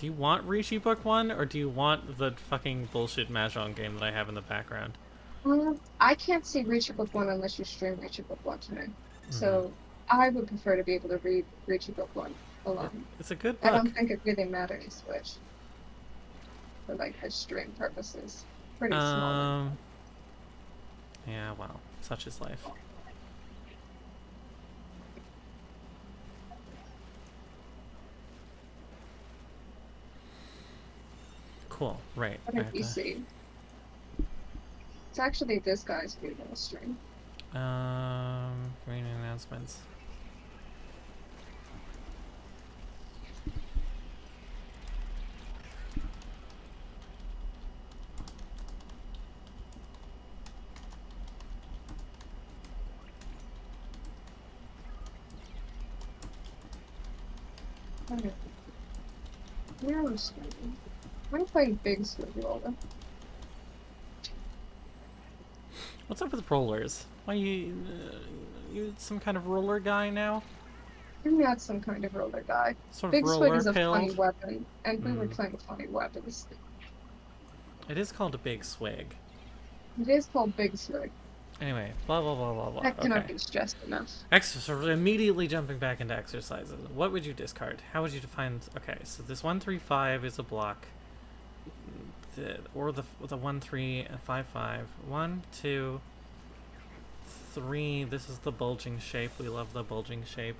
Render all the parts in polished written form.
Do you want Rishi Book 1, or do you want the fucking bullshit Mahjong game that I have in the background? I can't see Reacher Book One unless you stream Reacher Book One to me. Mm-hmm. So I would prefer to be able to read Reacher Book One alone. It's a good I book. don't think it really matters which for like for stream purposes. Pretty small one. Um, yeah, well, such is life. Cool, right. What I did have you see? It's actually this guy's video stream. to, reading announcements. Okay. Narrow streaming. I'm gonna play Big Swig Roller. What's up with rollers? Why you some kind of roller guy now? I'm not some kind of roller guy. Sort of Big Swig roller is a funny pilled? weapon, and we were Hmm. playing funny weapons. It is called a big swig. It is called Big Swig. Anyway, blah blah blah blah blah. That cannot Okay. be stressed enough. So we're immediately jumping back into exercises. What would you discard? How would you define? Okay, so this 1-3-5 is a block, or the 1-3-5-5. 1, 2, 3. This is the bulging shape. We love the bulging shape.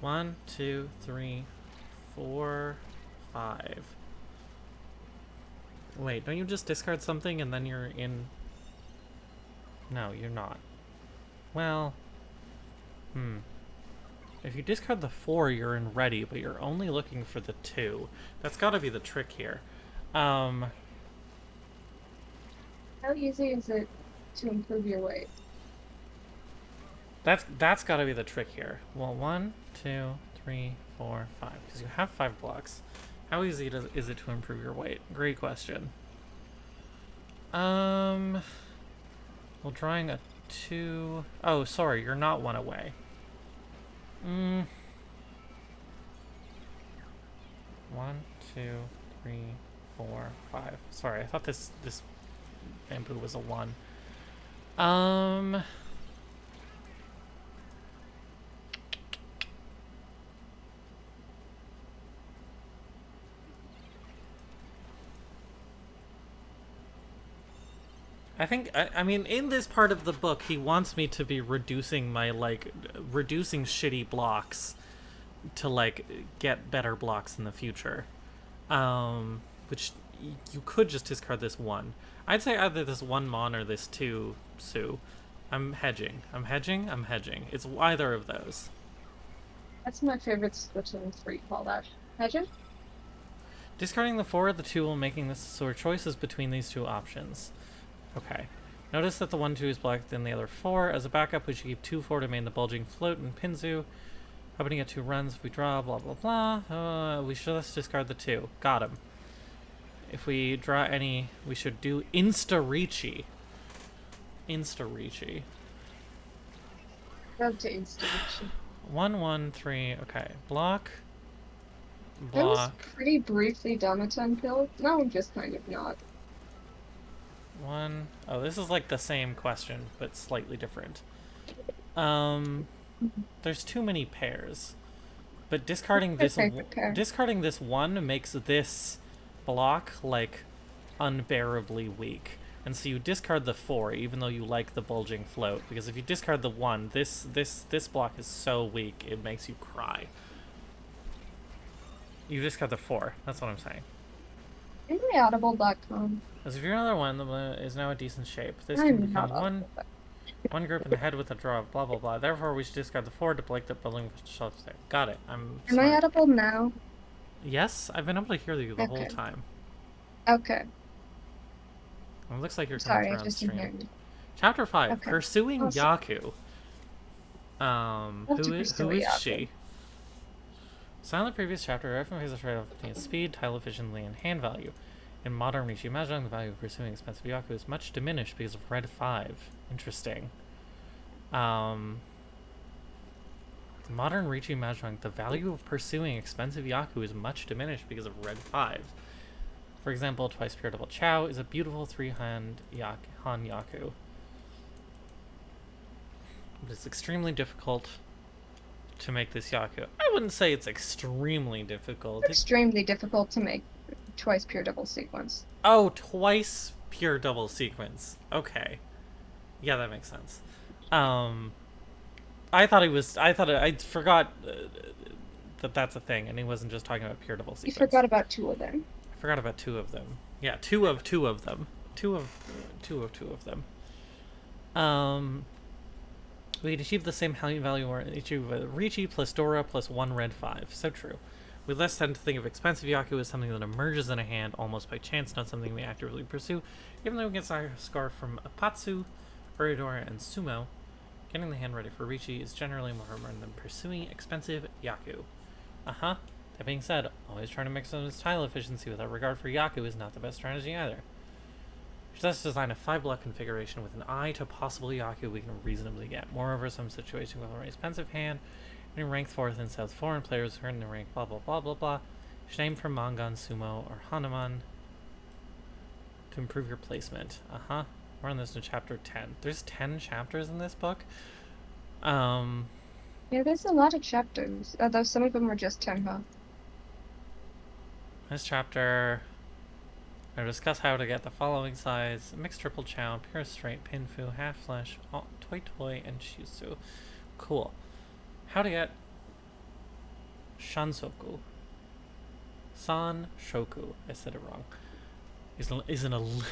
1, 2, 3, 4, 5. Wait, don't you just discard something and then you're in? No, you're not. Well, if you discard the 4, you're in ready, but you're only looking for the 2. That's got to be the trick here. Um, How easy is it to improve your weight? that's got to be the trick here. Well, 1, 2, 3, 4, 5. Because you have 5 blocks. How easy is it to improve your weight? Great question. Well, drawing a 2. Oh, sorry, you're not 1 away. 1, 2, 3, 4, 5. Sorry, I thought this bamboo was a 1. Um. I mean, in this part of the book, he wants me to be reducing reducing shitty blocks to, like, get better blocks in the future. Which you could just discard this 1. I'd say either this 1 Mon or this 2 Su. I'm hedging. It's either of those. That's my favorite Splatoon 3 call-out. Imagine? Discarding the 4 or the 2 while making this sort of choices between these two options. Okay. Notice that the 1-2 is blocked in the other 4. As a backup, we should keep 2-4 to main the bulging float and Pinzu. Hoping to get 2 runs if we draw, blah blah blah. We should just discard the 2. Got him. If we draw any, we should do Insta-Reachy. Insta-Reachy. Love to installation. 1, 1, 3. Okay. Block. I was Block. pretty briefly done a 10 kill. No, I'm just kind of not. 1. Oh, this is like the same question, but slightly different. There's too many pairs. But discarding My this favorite pair. discarding this 1 makes this block, like, unbearably weak. And so you discard the 4, even though you like the bulging float, because if you discard the 1, this block is so weak it makes you cry. You discard the 4. That's what I'm saying. Audible.com. As if you're another one, the is now a decent shape. This can I'm become not one audible. one group in the head with a draw of blah blah blah. Therefore, we should discard the 4 to break the building shelf. Got it. I'm Am I smart. audible now? Yes, I've been able to hear you the whole Okay. time. Okay. It looks like you're coming Sorry, through I on just didn't hear stream. you. Chapter 5: Okay. Pursuing Awesome. Yaku. Love to Who pursue is Yaku. she? So in the previous chapter, everyone faces a trade-off between speed, tile efficiency, and hand value. In modern Rishi Mahjong, the value of pursuing expensive Yaku is much diminished because of red 5. Interesting. In modern Riichi Mahjong, the value of pursuing expensive Yaku is much diminished because of red 5s. For example, twice pure double Chow is a beautiful 3-hand Han Yaku. But it's extremely difficult to make this Yaku. I wouldn't say it's extremely difficult. Extremely difficult to make twice pure double sequence. Oh, twice pure double sequence. Okay. Yeah, that makes sense. I forgot that that's a thing, and he wasn't just talking about pure double sequence. You forgot about 2 of them. I forgot about 2 of them. Yeah, 2 of 2 of them. 2 of 2 of them. We could achieve the same value or achieve Riichi plus Dora plus 1 red 5. So true. We less tend to think of expensive Yaku as something that emerges in a hand almost by chance, not something we actively pursue. Even though we get our score from Apatsu, Uridora, and Sumo, getting the hand ready for Riichi is generally more important than pursuing expensive Yaku. That being said, always trying to mix up its tile efficiency without regard for Yaku is not the best strategy either. We should thus design a 5-block configuration with an eye to possible Yaku we can reasonably get. Moreover, some situations with a very expensive hand, in rank 4th and South foreign players who are in the rank blah blah blah blah blah, should aim for Mangan, Sumo, or Hanuman to improve your placement. We're on this in chapter 10. There's 10 chapters in this book. Yeah, there's a lot of chapters, although some of them are just 10, huh? This chapter, I discuss how to get the following size: mixed triple chow, pure straight, pinfu, half flesh, toy toy, and shizu. Cool. How to get Shansoku. San Shoku. I said it wrong.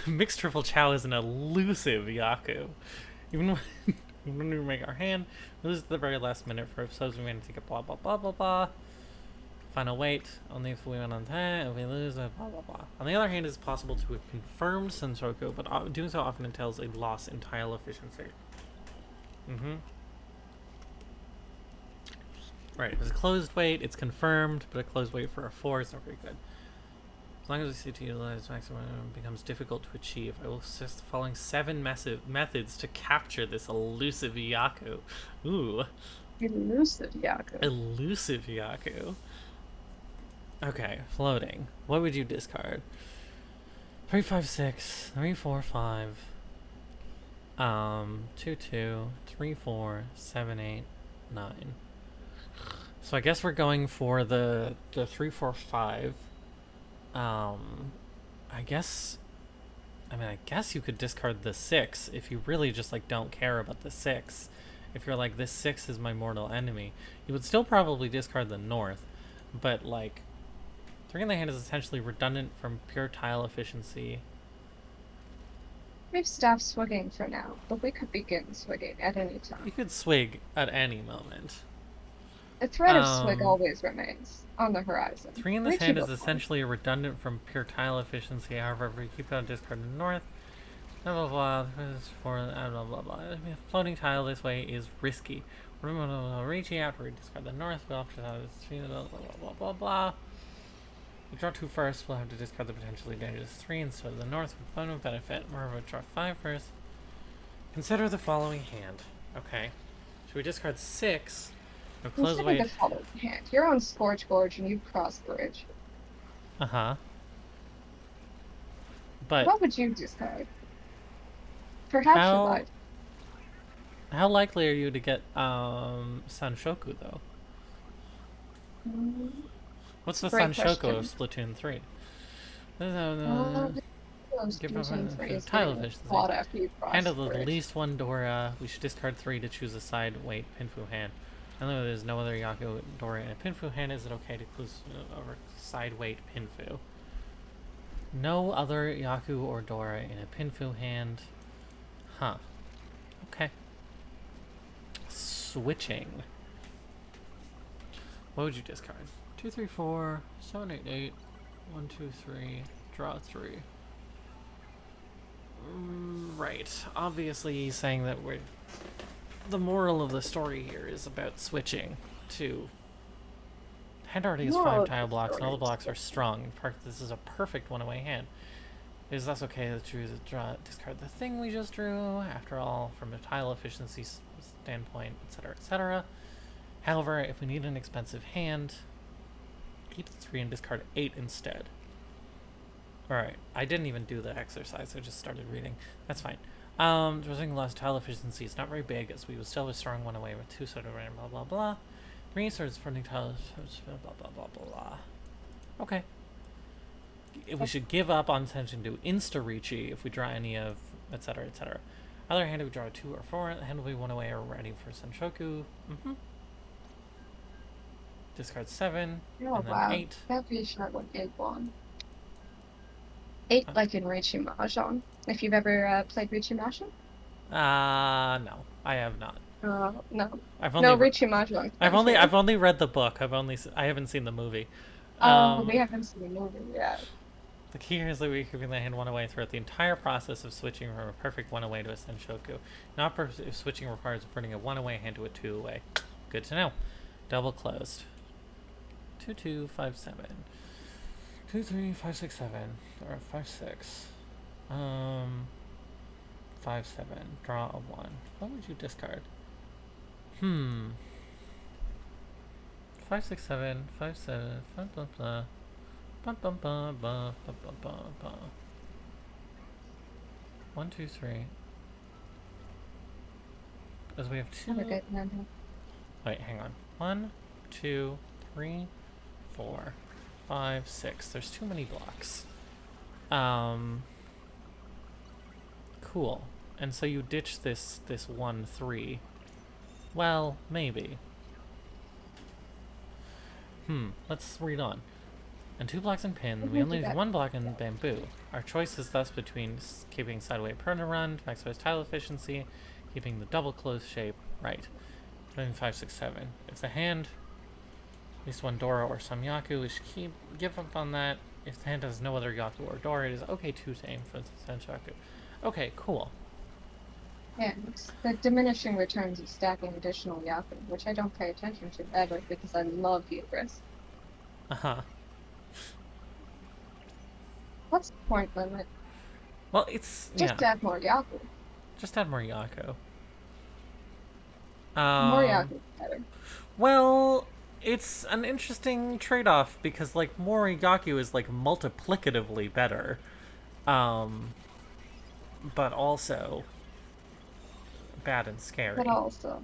Mixed triple chow is an elusive Yaku. Even when we make our hand, we lose at the very last minute for episodes we manage to get blah blah blah blah blah. Final weight, only if we win on time, if we lose, blah blah blah. On the other hand, it's possible to have confirmed Sansoku, but doing so often entails a loss in tile efficiency. Right, if it's a closed weight, it's confirmed, but a closed weight for a 4 is not very good. As long as we see to utilize maximum, it becomes difficult to achieve. I will assist the following 7 methods to capture this elusive Yaku. Ooh. Elusive Yaku. Elusive Yaku. Okay, floating. What would you discard? 3, 5, 6, 3, 4, 5. 2, 2, 3, 4, 7, 8, 9. So I guess we're going for the 3, 4, 5. I guess you could discard the 6 if you really just like don't care about the 6. If you're like, this 6 is my mortal enemy, you would still probably discard the north, but like 3 in the hand is essentially redundant from pure tile efficiency. We've stopped swigging for now, but we could begin swigging at any time. You could swig at any moment. The threat of swig always remains on the horizon. 3 in this hand is essentially redundant from pure tile efficiency. However, if we keep it on discard in the north, blah blah blah, blah blah blah. Floating tile this way is risky. Remember, reaching after we discard the north, we'll have to have blah blah blah blah. We draw 2 first, we'll have to discard the potentially dangerous 3 instead of the north with fun and benefit. Moreover, draw 5 first. Consider the following hand. Okay. Should we discard 6? Close weight. The following hand. You're on Scorch Gorge and you cross bridge. But what would you discard? Perhaps how likely are you to get Sanshoku though? What's the Sanshoku of Splatoon 3? Give up tile efficiency. Handle the least 1 Dora. We should discard 3 to choose a side weight Pinfu hand. I know there's no other Yaku Dora in a Pinfu hand. Is it okay to choose a side weight Pinfu? No other Yaku or Dora in a Pinfu hand. Okay. Switching. What would you discard? 2, 3, 4, 7, 8, 8. 1, 2, 3. Draw 3. Right. Obviously, he's saying that the moral of the story here is about switching to... Hand already has 5 tile blocks, and all the blocks are strong. In fact, this is a perfect one-away hand. It is thus okay to choose discard the thing we just drew. After all, from a tile efficiency standpoint, etc., etc. However, if we need an expensive hand, keep the 3 and discard 8 instead. Alright, I didn't even do the exercise, I just started reading. That's fine. Drawing lost tile efficiency is not very big, as we would still have a strong one away with 2 sort of random blah blah blah. 3 swords fronting tiles, blah blah blah blah blah. Okay. We should give up on attention to insta-reachy if we draw any of etc etc. Other hand, if we draw a 2 or 4, the hand will be 1 away or ready for Senshoku. Discard 7, Oh, and then wow. 8. That'd be a short one. 8-1. 8 like in Riichi Mahjong. If you've ever played Riichi Mahjong? No, I have not. No. I've only Riichi Mahjong. I've only read the book. I haven't seen the movie. We haven't seen the movie yet. The key here is that we're keeping the hand 1 away throughout the entire process of switching from a perfect 1 away to a Senshoku. Not if switching requires putting a 1 away hand to a 2 away. Good to know. Double closed. 2 2 5 7. 2 3 5 6 7 or 5 6. 5 7. Draw a 1. What would you discard? 5 6 7 5 7 blah blah blah. Bum, bum, bum, bum, bum, bum, bum, bum. 1 2 3. As we have 2. Wait, hang on. 1 2 3 4 5 6. There's too many blocks. Cool. And so you ditch this 1 3. Well, maybe. Let's read on. And 2 blocks in pin, we only have 1 block in bamboo. Our choice is thus between keeping sideway perna run, maximize tile efficiency, keeping the double close shape, right. Doing 5 6 7. If the hand, at least 1 Dora or some Yaku, we should give up on that. If the hand has no other Yaku or Dora, it is okay to aim for the Senshoku. Okay, cool. Yeah, it's the diminishing returns of stacking additional Yaku, which I don't pay attention to ever because I love hubris. What's the point limit? Well, it's just add more Yaku. Just add more Yaku. More Yaku is better. Well, it's an interesting trade-off because like more Yaku is like multiplicatively better, but also bad and scary. But also,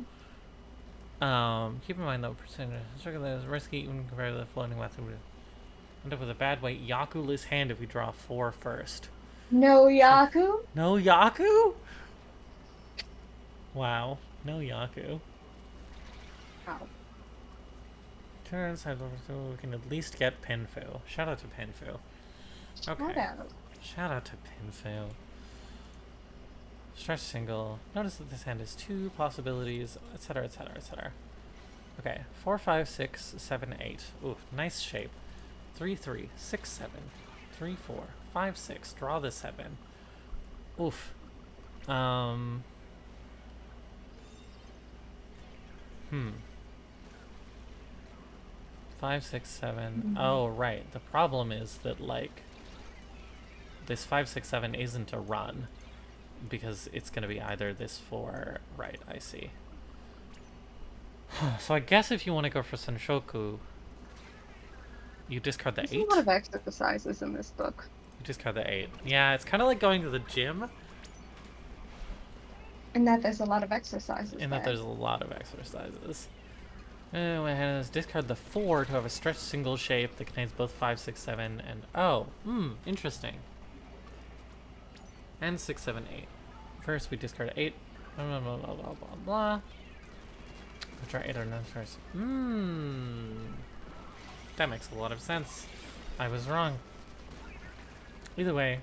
keep in mind though, percentage is risky even compared to the floating method. End up with a bad weight Yaku-less hand if we draw 4 first. No Yaku? No Yaku? Wow. No Yaku. Ow. Turn side over so we can at least get Pinfu. Shout out to Pinfu. Okay. Shout out to Pinfu. Stretch single. Notice that this hand has 2 possibilities, etc, etc, etc. Okay. 4 5 6 7 8. Ooh, nice shape. 3 3 6 7 3 4 5 6. Draw the 7. Oof. 5 6 7. Oh right. The problem is that like this 5 6 7 isn't a run because it's gonna be either this 4. Right. I see. So I guess if you want to go for Senshoku, you discard the 8. There's a lot of exercises in this book. You discard the 8. Yeah, it's kind of like going to the gym. In that there's a lot of exercises. There's a lot of exercises. And discard the 4 to have a stretched single shape that contains both 5, 6, 7, and oh, interesting. And 6, 7, 8. First, we discard 8. Blah blah blah blah blah blah. We'll try 8 or 9 first. That makes a lot of sense. I was wrong. Either way,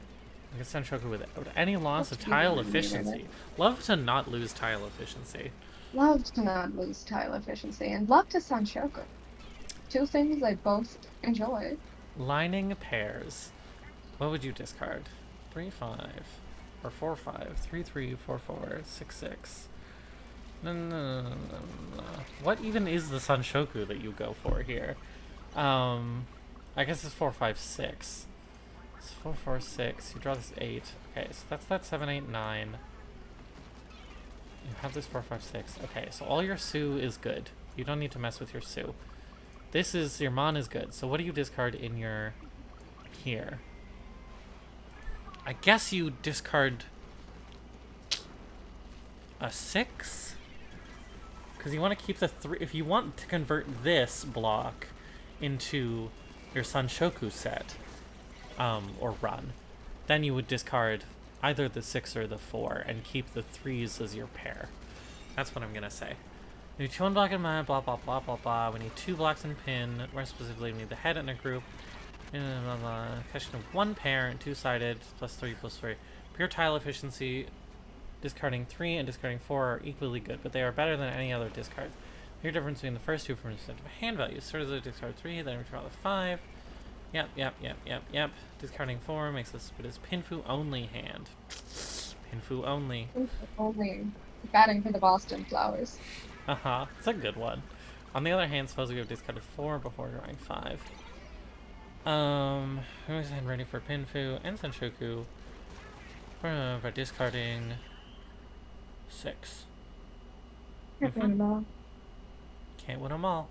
we can Senshoku without any loss of tile efficiency. Love to not lose tile efficiency. Love to not lose tile efficiency, and love to Senshoku. 2 things I both enjoy. Lining pairs. What would you discard? 3 5 or 4 5 3 3 4 4 6 6. No. What even is the Senshoku that you go for here? I guess it's 4 5 6. It's 4 4 6. You draw this 8. Okay, so that's that 7 8 9. You have this 4 5 6. Okay, so all your Su is good. You don't need to mess with your Sue. This is, your Mon is good. So what do you discard in your, here? I guess you discard a 6? Because you want to keep the 3, if you want to convert this block into your Sanshoku set, or run, then you would discard either the 6 or the 4 and keep the 3s as your pair. That's what I'm gonna say. We need 2 on block in mana, blah blah blah blah blah. We need 2 blocks in pin. More specifically, we need the head in a group. Blah, blah, blah. Question of 1 pair and 2-sided, +3/+3. Pure tile efficiency, discarding 3 and discarding 4 are equally good, but they are better than any other discard. Your difference between the first two from percent of hand value. Start as a discard 3, then redraw the 5. Yep. Discarding 4 makes us put his Pinfu only hand. Pinfu only. Only batting for the Boston Flowers. It's a good one. On the other hand, suppose we have discarded 4 before drawing 5. Who is hand ready for Pinfu and Senshoku by discarding 6. Can't win them all. Can't win them all.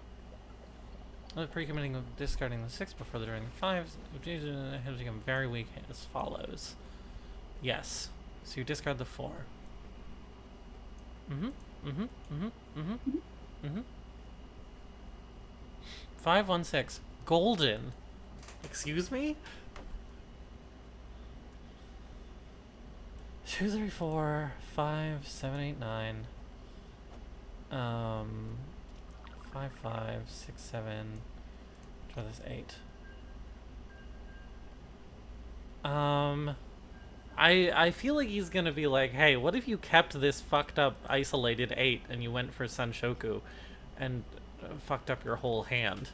Pre-committing of discarding the 6 before drawing the 5 has become very weak as follows. Yes. So you discard the 4. 5/1/6. Golden. Excuse me? 2, 3, 4, 5, 7, 8, 9. 5, 5, 6, 7. Draw this 8. I feel like he's gonna be like, hey, what if you kept this fucked up isolated 8 and you went for Sanshoku and fucked up your whole hand?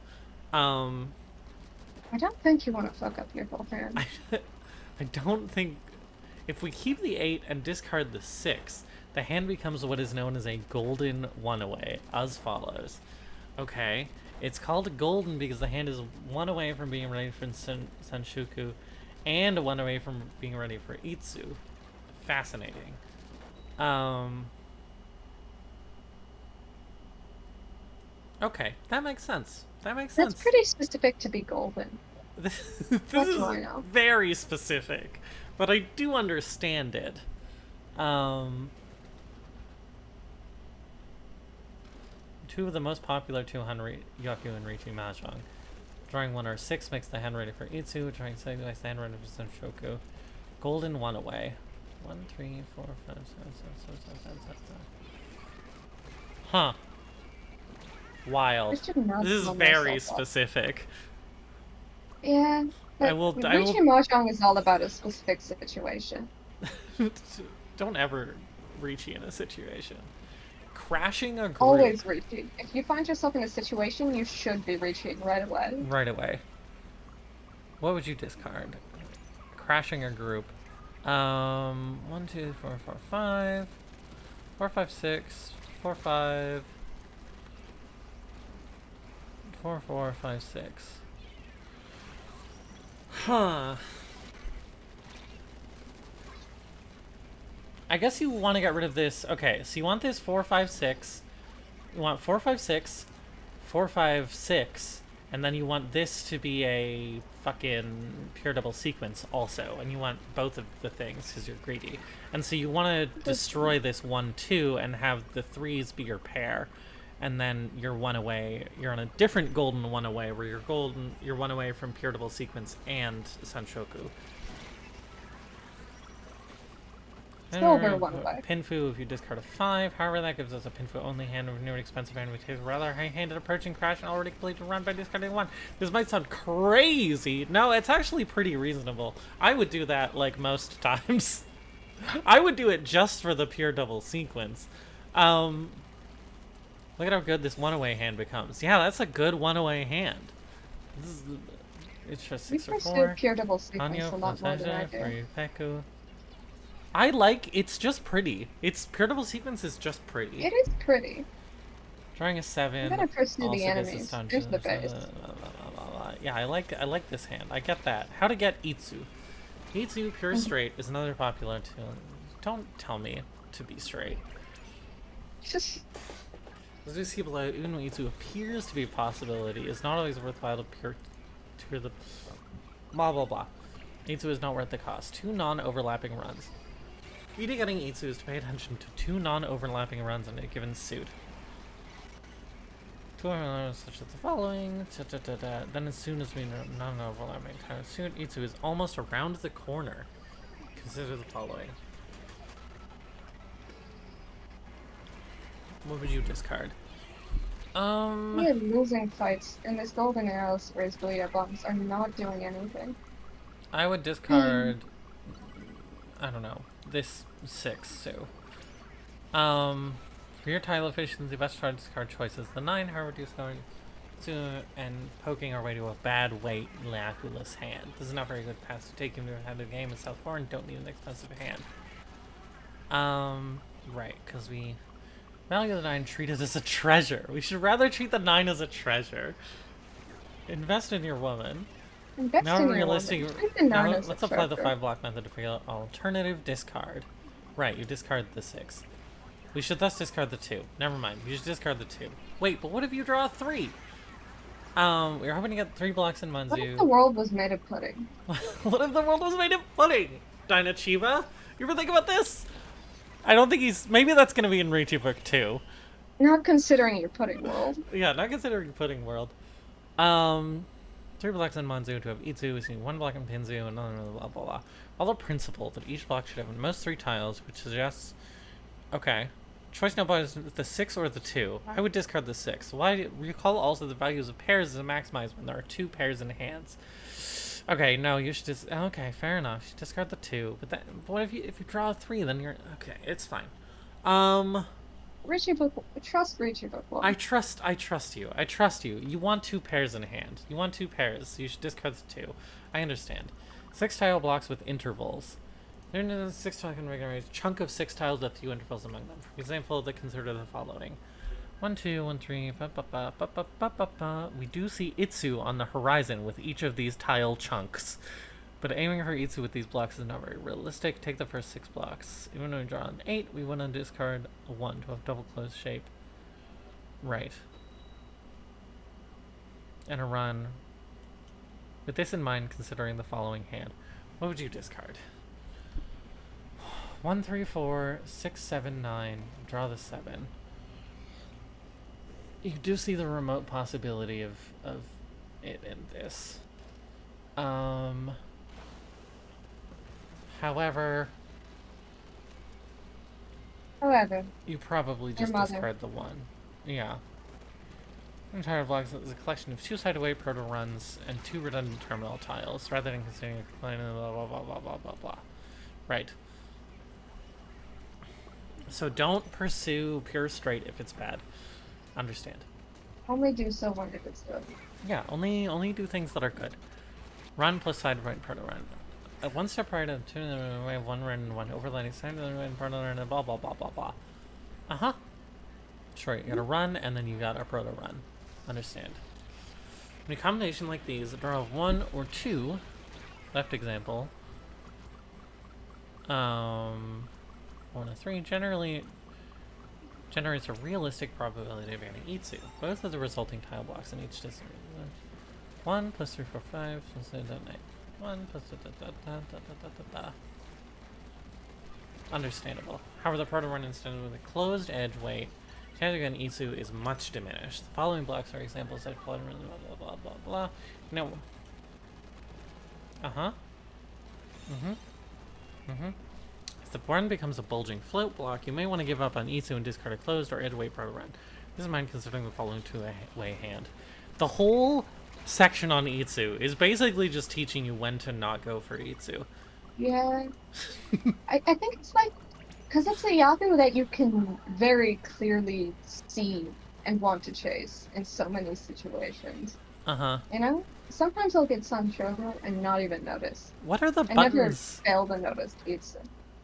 I don't think you want to fuck up your whole hand. I don't think... If we keep the 8 and discard the 6, the hand becomes what is known as a golden one-away, as follows. Okay, it's called golden because the hand is 1 away from being ready for Sanshoku and 1 away from being ready for Itsu. Fascinating. Okay, that makes sense. That's pretty specific to be golden. This What is do I know? very specific, but I do understand it. Two of the most popular 200 Yaku and Riichi Mahjong. Drawing 1 or 6 makes the hand ready for Itsu. Drawing 6 makes the hand ready for Senshoku. Golden 1 away. 1, 3, 4, 5, 6, 7, 7, 7. Huh. Wild. I should not This is blow very myself up. specific. Yeah. I will- Riichi Mahjong is all about a specific situation. Don't ever Riichi in a situation. Crashing a group. Always Riichi. If you find yourself in a situation, you should be reaching right away. Right away. What would you discard? Crashing a group. 1, 2, 4, 4, 5. 4, 5, 6. 4, 5. 4, 4, 5, 6. Huh. I guess you want to get rid of this. Okay, so you want this 4, 5, 6. You want 4, 5, 6. 4, 5, 6. And then you want this to be a fucking pure double sequence also. And you want both of the things because you're greedy. And so you want to destroy this 1, 2 and have the 3s be your pair. And then you're 1 away. You're on a different golden 1 away where you're 1 away from pure double sequence and Sanshoku. Silver 1 away. Pinfu if you discard a 5. However, that gives us a Pinfu only hand of new and expensive hand. We take rather high-handed approaching crash and already completed run by discarding 1. This might sound crazy. No, it's actually pretty reasonable. I would do that like most times. I would do it just for the pure double sequence. Look at how good this 1 away hand becomes. Yeah, that's a good 1 away hand. It's just 6 or You 4. pursue pure double sequence Hanyo, a lot more than I for do. Peku. I like, it's just pretty. It's pure double sequence is just pretty. It is pretty. Drawing a 7. You gotta pursue also the gets enemies. dungeon, There's the base. Yeah, I like this hand. I get that. How to get Itsu. Itsu pure straight is another popular too. Don't tell me to be straight. As we see below, even when Itsu appears to be a possibility, it's not always worthwhile to peer the blah blah blah. Itsu is not worth the cost. 2 non-overlapping runs. Key to getting Itsu is to pay attention to 2 non-overlapping runs in a given suit. 2 runs such as the following. Then as soon as we know non-overlapping entire suit, Itsu is almost around the corner. Consider the following. What would you discard? We're losing fights, and these golden arrows raised bleeder bombs are not doing anything. I would discard. I don't know. This 6, so. For your tile efficiency, best try to discard choices. The 9, however, discard and poking our way to a bad weight, Laculus hand. This is not very good pass to take into account the game in South 4 and don't need an expensive hand. Right, because we value the 9, treat it as a treasure. We should rather treat the 9 as a treasure. Invest in your woman. Now realistic. Now let's apply the 5 block method to figure out alternative discard. Right, you discard the 6. We should thus discard the 2. Never mind, you should discard the 2. Wait, but what if you draw a 3? We're hoping to get 3 blocks in Manzu. What if the world was made of pudding? What if the world was made of pudding? Dynachiba? You ever think about this? I don't think he's... Maybe that's going to be in Riichi Book 2. Not considering your pudding world. Yeah, not considering pudding world. 3 blocks in Manzu to have Itsu, we see 1 block in Pinzu, and blah blah blah blah. All the principle that each block should have at most 3 tiles, which suggests... Okay. Choice now is the 6 or the 2. I would discard the 6. Why? Recall also the values of pairs is maximized when there are 2 pairs in hands. Okay, no, you should just... Okay, fair enough. You should discard the 2. But what if you draw a 3, then you're... Okay, it's fine. Riichi Book... Trust Riichi Book 1. I trust you. I trust you. You want 2 pairs in hand. You want 2 pairs, so you should discard the 2. I understand. 6 tile blocks with intervals. They're in a 6 tile configuration. Chunk of 6 tiles with few intervals among them. For example, they consider the following. 1, 2, 1, 3, ba, ba, ba, ba, ba, ba, ba, ba. We do see Itsu on the horizon with each of these tile chunks. But aiming for Itsu with these blocks is not very realistic. Take the first 6 blocks. Even when we draw an 8, we want to discard a 1 to have double closed shape. Right. And a run. With this in mind, considering the following hand. What would you discard? 1, 3, 4, 6, 7, 9. Draw the 7. You do see the remote possibility of it in this. However, you probably just discard the 1. Yeah. Entire blocks is a collection of 2-sided weight proto runs and 2 redundant terminal tiles, rather than considering blah blah blah blah blah blah blah. Right. So don't pursue pure straight if it's bad. Understand. Only do so when if it's good. Yeah, only do things that are good. Run plus side right proto run. 1 step right and 2 way 1 run 1 overlaying side and proto run and blah blah blah blah blah. Sure, you gotta run and then you got a proto run. Understand. In a combination like these, a draw of 1 or 2, left example. 1 or 3 generally generates a realistic probability of getting Itsu. Both of the resulting tile blocks in each distance. 1 plus 3, 4, 5 plus 9. 1 plus da. Understandable. However, the proto run instead with a closed edge weight, chances again Itsu is much diminished. The following blocks are examples of blah blah blah blah blah. No. If the one becomes a bulging float block, you may want to give up on Itsu and discard a closed or edge weight proto run. This is mine considering the following 2-way hand. The whole section on Itsu is basically just teaching you when to not go for Itsu. Yeah. I think it's like, because it's a Yaku that you can very clearly see and want to chase in so many situations. You know? Sometimes I'll get Sun Shogo and not even notice. What are the I buttons? never failed to notice Itsu.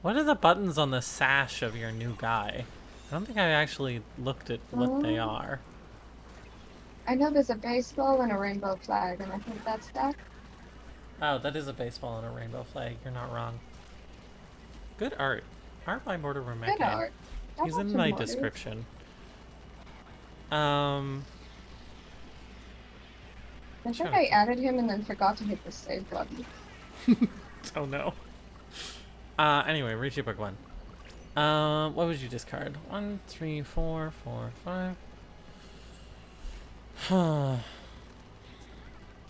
What are the buttons on the sash of your new guy? I don't think I actually looked at what they are. I know there's a baseball and a rainbow flag, and I think that's that. Oh, that is a baseball and a rainbow flag. You're not wrong. Good art. Art by Mortar Remeke. Good art. He's in my description. I think I added him and then forgot to hit the save button. Oh no. Anyway, read your book one. What would you discard? 1, 3, 4, 4, 5. Now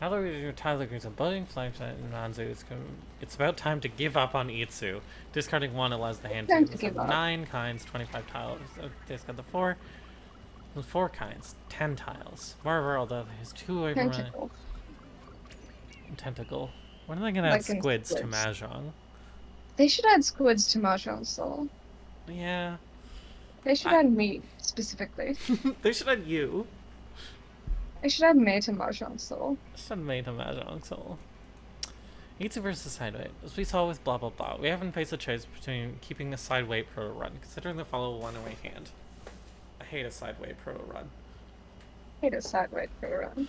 that your tile agrees on building, flagship, and Nanzu, it's about time to give up on Itsu. Discarding 1 allows the hand to give 9 kinds, 25 tiles. So discard the 4. The 4 kinds, 10 tiles. Moreover, although his 2 overrun. Tentacle. When are they gonna add squids to Mahjong? They should add squids to Mahjong Soul. Yeah. They should add me, specifically. They should add you. They should add me to Mahjong Soul. Should have made a Mahjong Soul. Itsu versus Sideweight. As we saw with blah blah blah, we haven't faced a choice between keeping a Sideweight proto run, considering the follow one-away hand. I hate a Sideweight proto run. Hate a Sideweight proto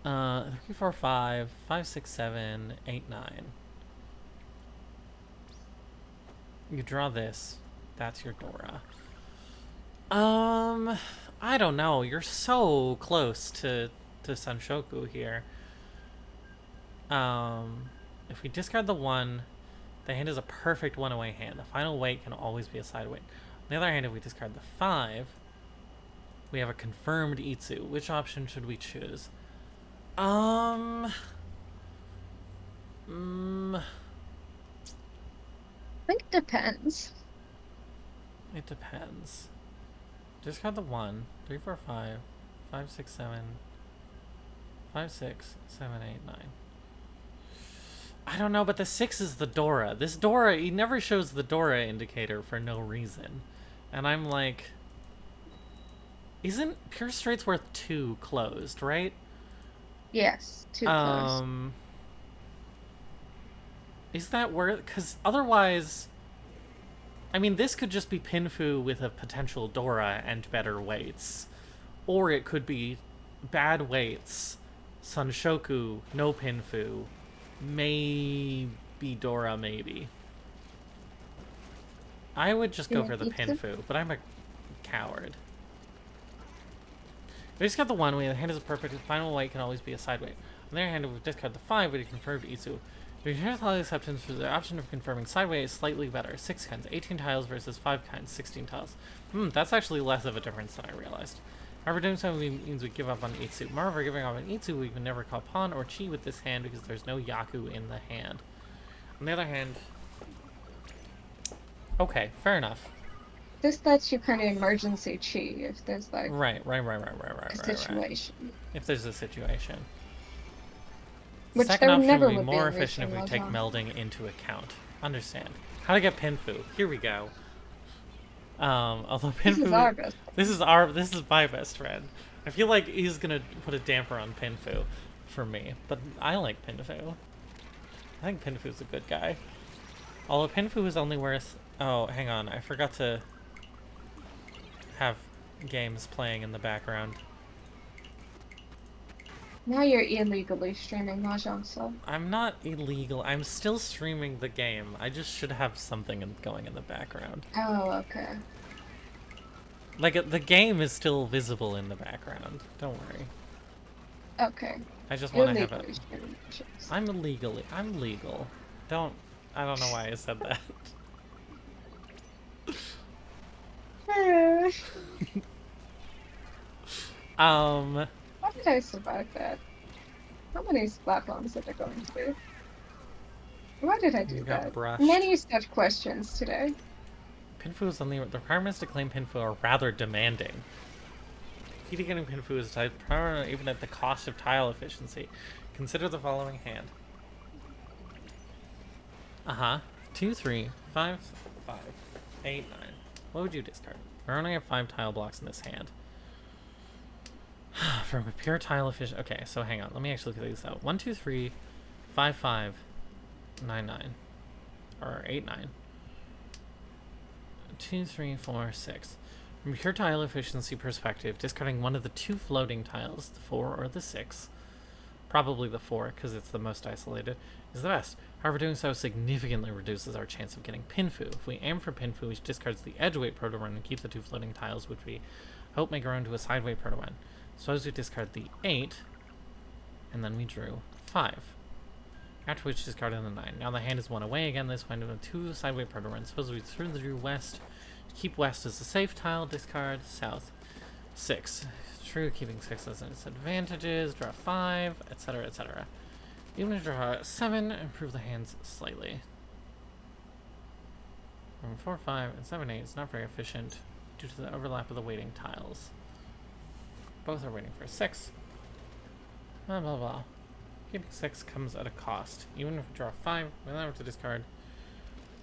run. 3, 4, 5, 5, 6, 7, 8, 9. You draw this. That's your Dora. I don't know. You're so close to Sanshoku here. If we discard the 1, the hand is a perfect one-away hand. The final weight can always be a side weight. On the other hand, if we discard the 5, we have a confirmed Itsu. Which option should we choose? I think it depends. It depends. Discard the 1, 3, 4, 5, 5, 6, 7, 5, 6, 7, 8, 9. I don't know, but the 6 is the Dora. This Dora, he never shows the Dora indicator for no reason. And I'm like, isn't Pure Straight's worth 2 closed, right? Yes, 2 closed. Is that worth? Because otherwise, I mean, this could just be Pinfu with a potential Dora and better weights. Or it could be bad weights, Sanshoku, no Pinfu, maybe Dora, maybe. I would just go for the Pinfu, but I'm a coward. We just got the 1, the hand is a perfect, the final weight can always be a side weight. On the other hand, if we discard the 5, we confirmed Itsu. The tile acceptance for the option of confirming sideway is slightly better. 6 kinds, 18 tiles versus 5 kinds, 16 tiles. That's actually less of a difference than I realized. However, doing so means we give up on Itsu. Moreover, giving up on Itsu, we can never call pawn or chi with this hand because there's no Yaku in the hand. On the other hand... Okay, fair enough. This lets you kind of emergency chi if there's like... Right. A situation. Right. If there's a situation. Which Second option would be more be efficient if we take melding into account. Understand. How to get Pinfu. Here we go. Although Pinfu... This is our best friend. This is my best friend. I feel like he's gonna put a damper on Pinfu for me. But I like Pinfu. I think Pinfu's a good guy. Although Pinfu is only worth... Oh, hang on. I forgot to have games playing in the background. Now you're illegally streaming Mahjong Soul. I'm not illegal. I'm still streaming the game. I just should have something going in the background. Oh, okay. Like, the game is still visible in the background. Don't worry. Okay. I just want to have it. I'm legal. I don't know why I said that. How did I survive that? How many platforms did I go into? Why did I do that? Brushed. Many such questions today. Pinfu is only... The requirements to claim Pinfu are rather demanding. Key to getting Pinfu is tied even at the cost of tile efficiency. Consider the following hand. 2, 3, 5, 5, 8, 9. What would you discard? We only have 5 tile blocks in this hand. From a pure tile efficient... Okay, so hang on. Let me actually look these out. 1, 2, 3, 5, 5, 9, 9. Or 8, 9. 2, 3, 4, 6. From a pure tile efficiency perspective, discarding one of the 2 floating tiles, the 4 or the 6, probably the 4 because it's the most isolated, is the best. However, doing so significantly reduces our chance of getting Pinfu. If we aim for Pinfu, which discards the edge weight proto run and keep the 2 floating tiles, which we Hope may grow into a sideway Proto-One. Suppose we discard the 8, and then we drew 5. After which discarded the 9. Now the hand is 1 away again, this went into 2 sideway Proto-Runs. Suppose we drew west. Keep west as a safe tile, discard south. 6. True, keeping 6 as its advantages, draw 5, etc., etc. Even if draw 7, improve the hands slightly. 4, 5, and 7, 8 is not very efficient due to the overlap of the waiting tiles. Both are waiting for 6. Blah, blah, blah. Keeping 6 comes at a cost. Even if we draw 5, we'll have to discard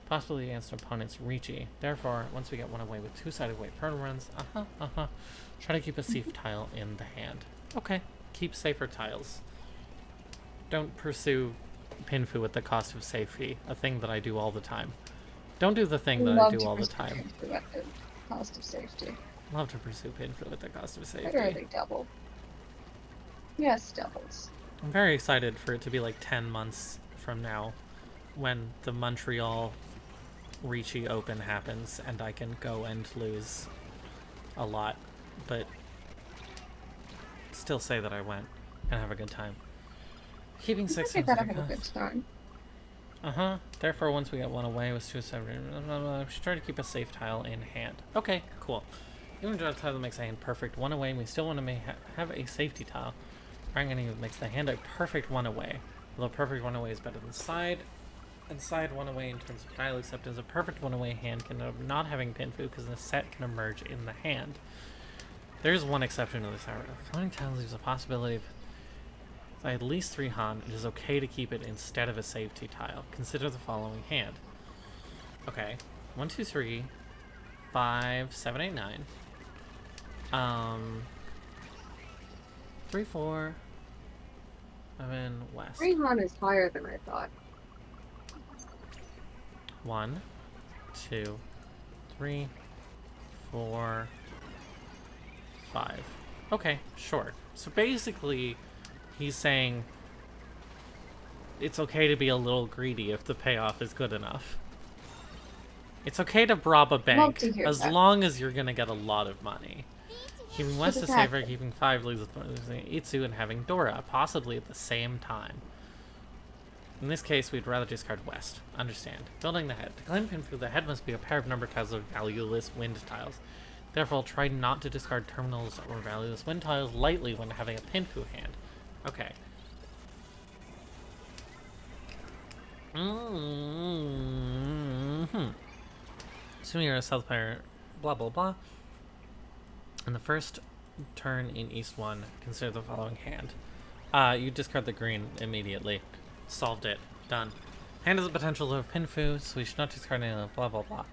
possibly against an opponent's Reachy. Therefore, once we get 1 away with 2-sided weight Proto-Runs, try to keep a safe tile in the hand. Okay, keep safer tiles. Don't pursue Pinfu at the cost of safety, a thing that I do all the time. Don't do the thing that I do all the time. At the cost of safety. Love to pursue Pinfu at the cost of safety. Literally double. Yes, doubles. I'm very excited for it to be like 10 months from now when the Montreal Reachy Open happens and I can go and lose a lot, but still say that I went and have a good time. Keeping 6 I gotta have a good time. Therefore, once we get 1 away with 2 7, we should try to keep a safe tile in hand. Okay, cool. Even if a tile that makes a hand perfect 1 away, we still want to have a safety tile. Ranganing makes the hand a perfect 1 away. Although perfect 1 away is better than side, and side 1 away in terms of tile acceptance, a perfect 1 away hand can end up not having Pinfu because the set can emerge in the hand. There is one exception to this, however. Floating tile leaves a possibility of at least 3 Han. It is okay to keep it instead of a safety tile. Consider the following hand. Okay, 1, 2, 3, 5, 7, 8, 9. 3, 4, 7, west. 3 Han is higher than I thought. 1, 2, 3, 4, 5. Okay, sure. So basically, he's saying it's okay to be a little greedy if the payoff is good enough. It's okay to rob a bank as long as you're gonna get a lot of money. Keeping west is safer, keeping 5 leaves losing Itsu and having Dora, possibly at the same time. In this case, we'd rather discard west. Understand. Building the head. To claim Pinfu, the head must be a pair of number tiles of valueless wind tiles. Therefore, try not to discard terminals or valueless wind tiles lightly when having a Pinfu hand. Okay. Assuming you're a south player, blah blah blah. In the first turn in East 1, consider the following hand. You discard the green immediately. Solved it. Done. Hand has the potential to have Pinfu, so we should not discard any of the blah blah blah.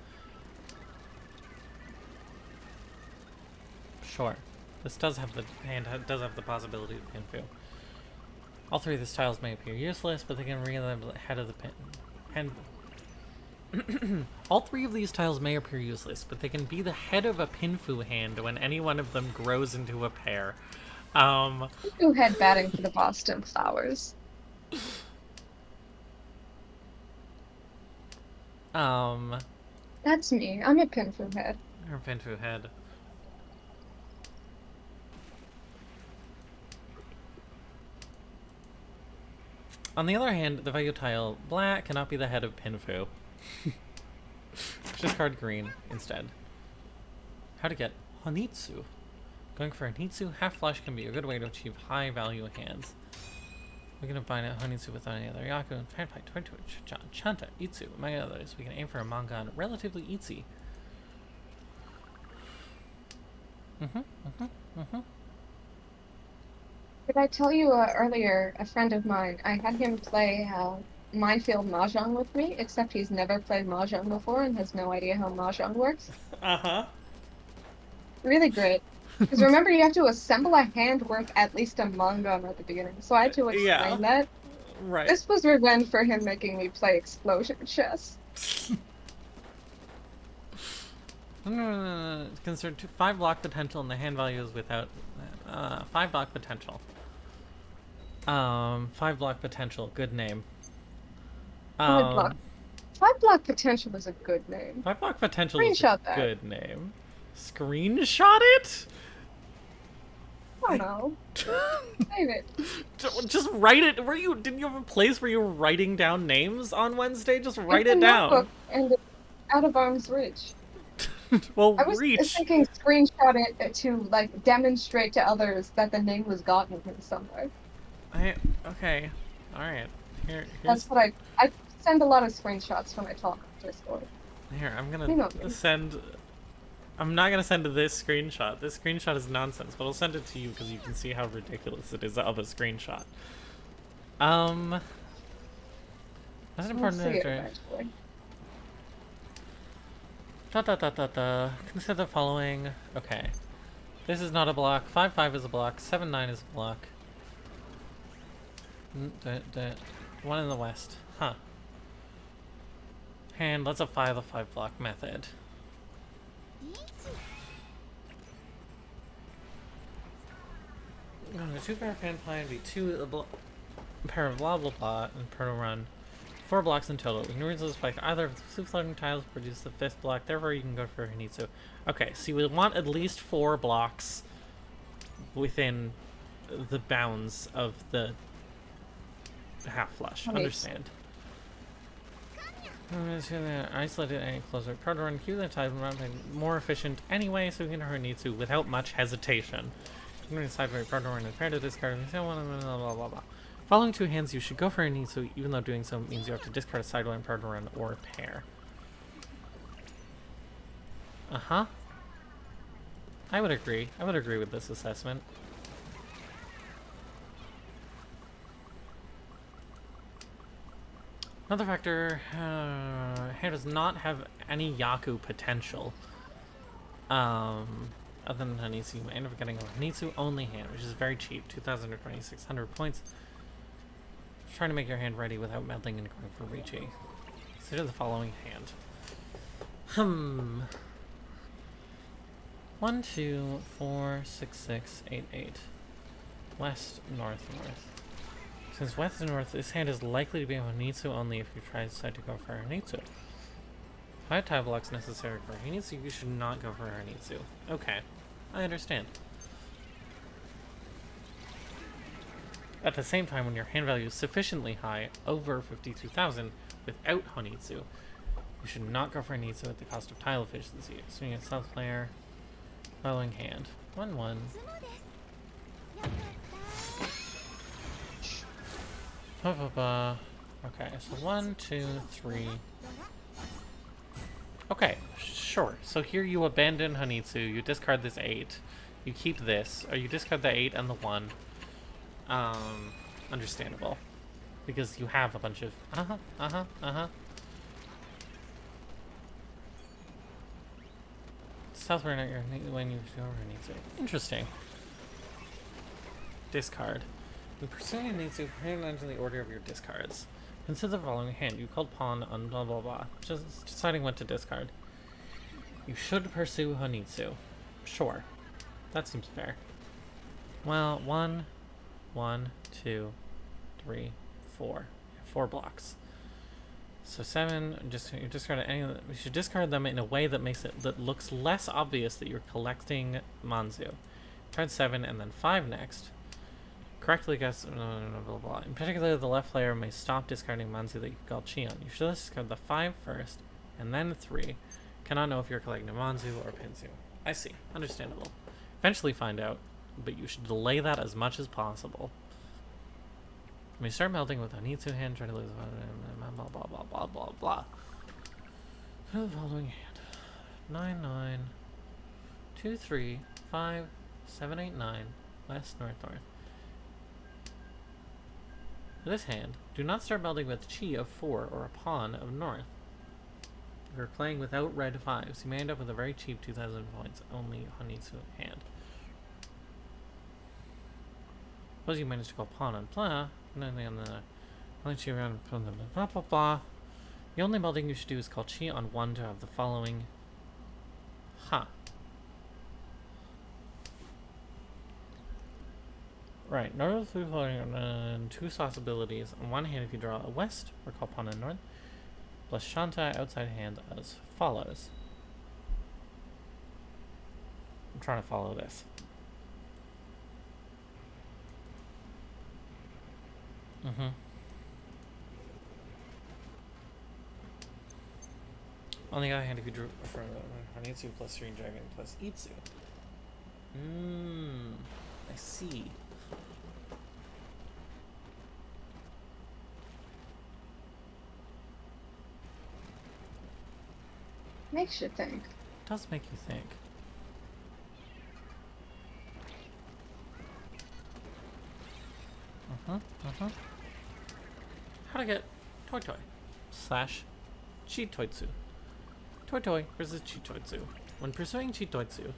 Sure. This does have the hand does have the possibility of Pinfu. All 3 of these tiles may appear useless, but they can read the head of the hand. All 3 of these tiles may appear useless, but they can be the head of a Pinfu hand when any one of them grows into a pair. Pinfu head batting for the Boston Flowers. That's me. I'm a Pinfu head. You're a Pinfu head. On the other hand, the value tile black cannot be the head of Pinfu. Discard green instead. How to get Honitsu. Going for Honitsu, half flush can be a good way to achieve high value hands. We can combine Honitsu with any other Yaku and Fanpai, Twitch, Chanta, Itsu, among others. We can aim for a manga and relatively easy. Did I tell you earlier, a friend of mine, I had him play Minefield Mahjong with me, except he's never played Mahjong before and has no idea how Mahjong works. Really great. Because remember, you have to assemble a hand worth at least a manga at the beginning, so I had to explain that. Right. This was revenge for him making me play Explosion Chess. Consider 5 block potential and the hand value is without 5 block potential. 5 block potential, good name. 5 block potential is a good name. 5 block potential is a good name. Screenshot it? I don't know. Save it. Just write it. Didn't you have a place where you were writing down names on Wednesday? Just write It's it a down. notebook and it's out of arm's reach. Well, I was reach. thinking screenshot it to like demonstrate to others that the name was gotten from somewhere. Okay. Alright. That's Here's what I send a lot of screenshots when I talk on Discord. I'm You know gonna me. send. I'm not gonna send this screenshot. This screenshot is nonsense, but I'll send it to you because you can see how ridiculous it is of a screenshot. That's an We'll important see it answer. eventually. Consider the following. Okay. This is not a block. 5-5 is a block. 7-9 is a block. One in the west. Huh. And let's apply the 5 block method. A 2-pair fan pie and be 2 pair of blah blah blah and per run. 4 blocks in total. You can resolve spike either of the 2 floating tiles produce the 5th block, therefore you can go for Hinitsu. Okay, so you would want at least 4 blocks within the bounds of the half flush. Understand. Isolated any closer. Proud to run keep the tile more efficient anyway, so you can Hinitsu without much hesitation. You can decide where proud to run and pair to discard and blah blah blah blah. Following 2 hands, you should go for a Hinitsu, even though doing so means you have to discard a sideline, proud to run, or pair. Uh-huh. I would agree. I would agree with this assessment. Another factor, hand does not have any Yaku potential. Other than Hanitsu, you may end up getting a Hanitsu only hand, which is very cheap, 2,000 or 2,600 points. Trying to make your hand ready without meddling and going for Ricci. Consider the following hand. 1, 2, 4, 6, 6, 8, 8. West, north, north. Since west and north, this hand is likely to be a Hanitsu only if you decide to go for a Hanitsu. 5 tile blocks necessary for a Hanitsu, you should not go for a Hanitsu. Okay, I understand. At the same time, when your hand value is sufficiently high, over 52,000, without Honitsu, you should not go for Honitsu at the cost of tile efficiency. Swing at stealth player, following hand. 1, 1. Okay, so 1, 2, 3. Okay, sure. So here you abandon Honitsu, you discard this 8, you keep this, or you discard the 8 and the 1. Understandable. Because you have a bunch of Southward when you go over Hanitsu. Interesting. Discard. When pursuing Hanitsu, pay attention to the order of your discards. Consider the following hand. You called pawn on blah blah blah. Just deciding what to discard. You should pursue Hanitsu. Sure. That seems fair. Well, 1, 2, 3, 4. 4 blocks. So 7, you discard any of them. You should discard them in a way that makes it that looks less obvious that you're collecting Manzu. Card 7 and then 5 next. Correctly guess blah, blah, blah. In particular, the left player may stop discarding Manzu that you call Chi on. You should discard the 5 first, and then 3. Cannot know if you're collecting Manzu or Pinzu. I see. Understandable. Eventually find out, but you should delay that as much as possible. You may start melting with Hanitsu hand, try to lose blah blah blah blah blah blah. The following hand. 9, 9, 2, 3, 5, 7, 8, 9, west, north, north. For this hand, do not start melding with Chi of 4 or a pawn of north. If you're playing without red 5s, you may end up with a very cheap 2,000 points only Hanitsu hand. Suppose you manage to call pawn on blah, and then only Chi around blah blah blah. The only melding you should do is call Chi on 1 to have the following. Huh. Right, north through floating 2 sauce abilities. On one hand, if you draw a west, or call pawn on north, plus Shanta outside hand as follows. I'm trying to follow this. On the other hand, if you drew for Hanitsu plus Green Dragon plus Itsu. I see. Makes you think. It does make you think. How to get Toy Toy / Chitoitsu. Toy Toy versus Chitoitsu. When pursuing Chitoitsu,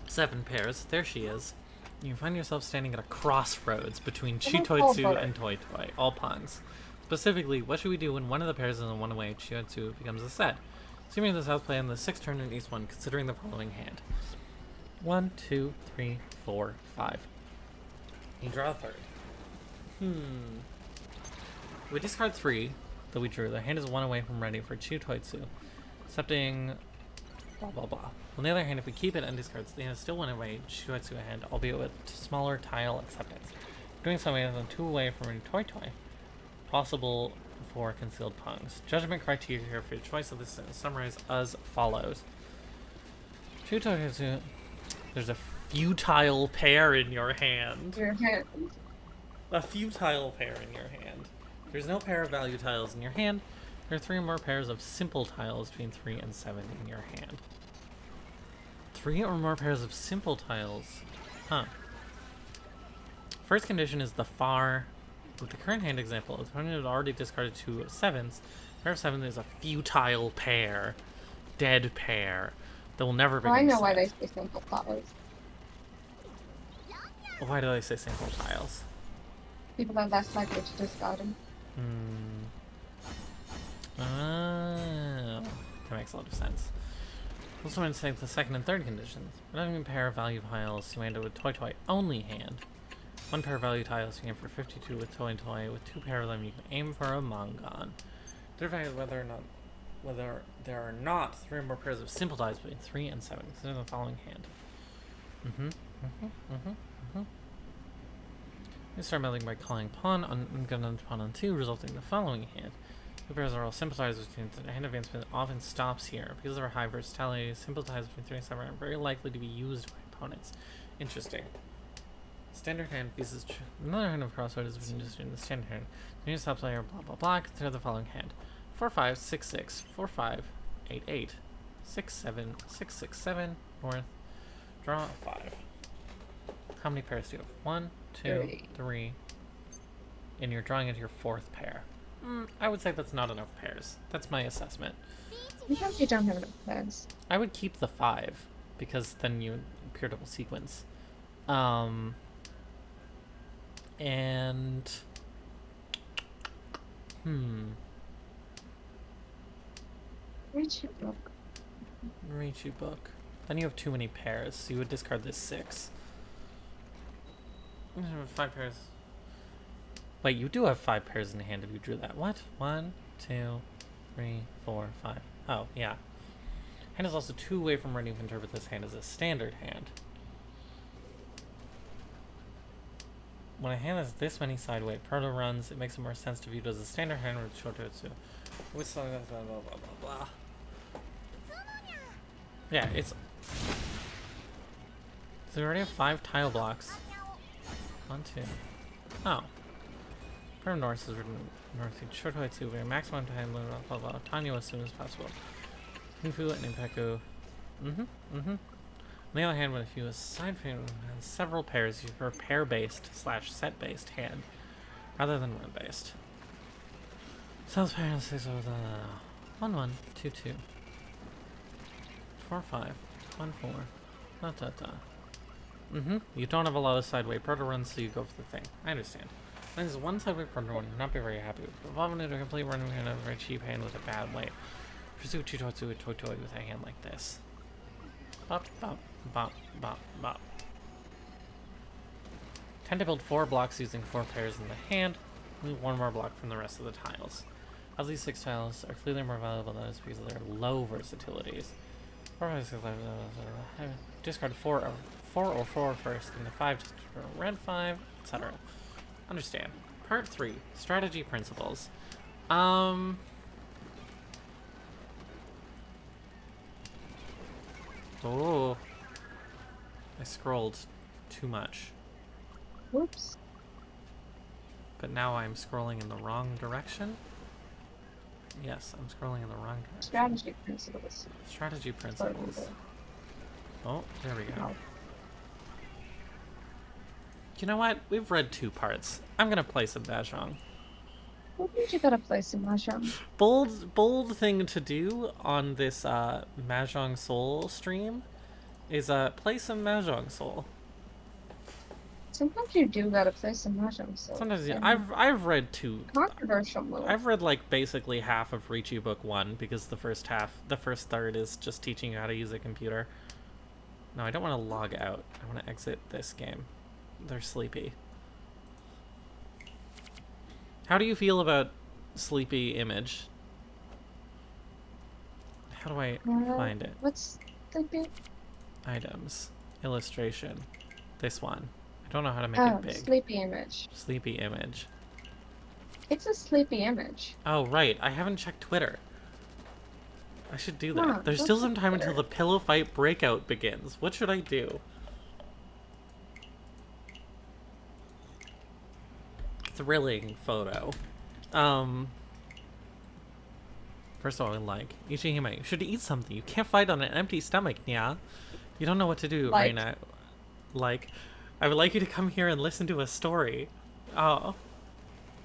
7 pairs, there she is. You find yourself standing at a crossroads between Chitoitsu and Toy Toy. All puns. Specifically, what should we do when one of the pairs is in one way Chitoitsu becomes a set? Assuming the south play on the 6th turn in each one, considering the following hand. 1, 2, 3, 4, 5. You draw a third. We discard 3 that we drew. The hand is 1 away from ready for Chitoitsu, accepting blah blah blah. On the other hand, if we keep it and discards, the hand is still 1 away Chitoitsu a hand, albeit with smaller tile acceptance. Doing so, we have 2 away from a Toy Toy. Possible for concealed pungs. Judgment criteria for your choice of this is summarized as follows. Chitoitsu, there's a futile pair in your hand. A futile pair in your hand. There's no pair of value tiles in your hand. There are 3 or more pairs of simple tiles between 3 and 7 in your hand. 3 or more pairs of simple tiles. First condition is the far. With the current hand example, the opponent had already discarded 2 7s. A pair of 7 is a futile pair. Dead pair. That will never be. I know why they say simple tiles. Why do they say simple tiles? People are less likely to discard them. Oh, that makes a lot of sense. Also, I'm going to say the second and third conditions. We're not even pair of value tiles you end up with Toy Toy only hand. 1 pair of value tiles you aim for 52 with Toy Toy. With 2 pair of them, you can aim for a Mongon. Determine whether there are not 3 or more pairs of simple tiles between 3 and 7. Consider the following hand. You start meddling by calling pawn on gun pawn on 2, resulting in the following hand. 2 pairs are all simple tiles between the hand advancement often stops here. Because of our high versatility, simple tiles between 3 and 7 are very likely to be used by opponents. Interesting. Standard hand pieces. Another hand of crossroad is just in the standard hand. The new stop player blah blah blah. Consider the following hand: 4 5 6 6 4 5 8 8 6 7 6 6 7 north. Draw a 5. How many pairs do you have? 1, 2, 3. And you're drawing into your 4th pair. I would say that's not enough pairs. That's my assessment. Sometimes you don't have enough pairs. I would keep the 5 because then you pure double sequence. And Reach book. Reach book. Then you have too many pairs, so you would discard this 6. 5 pairs. Wait, you do have 5 pairs in hand if you drew that. What? 1, 2, 3, 4, 5. Oh, yeah. Hand is also 2 away from ready to interpret this hand as a standard hand. When a hand has this many sideway proto runs, it makes it more sense to view it as a standard hand with Shototsu. With blah blah blah blah blah. Yeah, it's. So we already have 5 tile blocks. 1, 2. Oh. From north is written north Shototsu, where maximum time blah blah blah. Tanyo as soon as possible. Kunfu and Impeku. On the other hand, when if you aside from several pairs, you prefer pair-based / set-based hand rather than run-based. South pair 6 over the 1 1 2 2 4 5 1 4 da da da. You don't have a lot of sideway proto runs, so you go for the thing. I understand. Then there's 1 sideway proto run you're not be very happy with. Evolving into a complete run and a very cheap hand with a bad weight. Pursue Chitotsu with Toy Toy with a hand like this. Bop bop. Bop, bop, bop. Tend to build 4 blocks using 4 pairs in the hand, leave 1 more block from the rest of the tiles. Of these 6 tiles are clearly more valuable than is because of their low versatilities. Discard 4 or 4 first, and the 5 just red 5, etc. Understand. Part 3. Strategy principles. Oh, I scrolled too much. Whoops. But now I'm scrolling in the wrong direction? Yes, I'm scrolling in the wrong direction. Strategy principles. Strategy principles. Oh, there we go. No. You know what? We've read 2 parts. I'm gonna play some Mahjong. What made you gotta play some Mahjong? Bold thing to do on this Mahjong Soul stream is play some Mahjong Soul. Sometimes you do gotta play some Mahjong. So Sometimes yeah, I've read 2. Controversial move. I've read like basically half of Riichi Book 1 because the first third is just teaching you how to use a computer. No, I don't want to log out. I want to exit this game. They're sleepy. How do you feel about sleepy image? How do I find it? What's sleepy? Items. Illustration. This one. I don't know how to make it big. Sleepy image. Sleepy image. It's a sleepy image. Oh, right. I haven't checked Twitter. I should do that. Huh, There's still some time until the pillow fight breakout begins. What should I do? Thrilling photo. First of all, Ichihime, you should eat something. You can't fight on an empty stomach, yeah? You don't know what to do right now. I would like you to come here and listen to a story. Oh.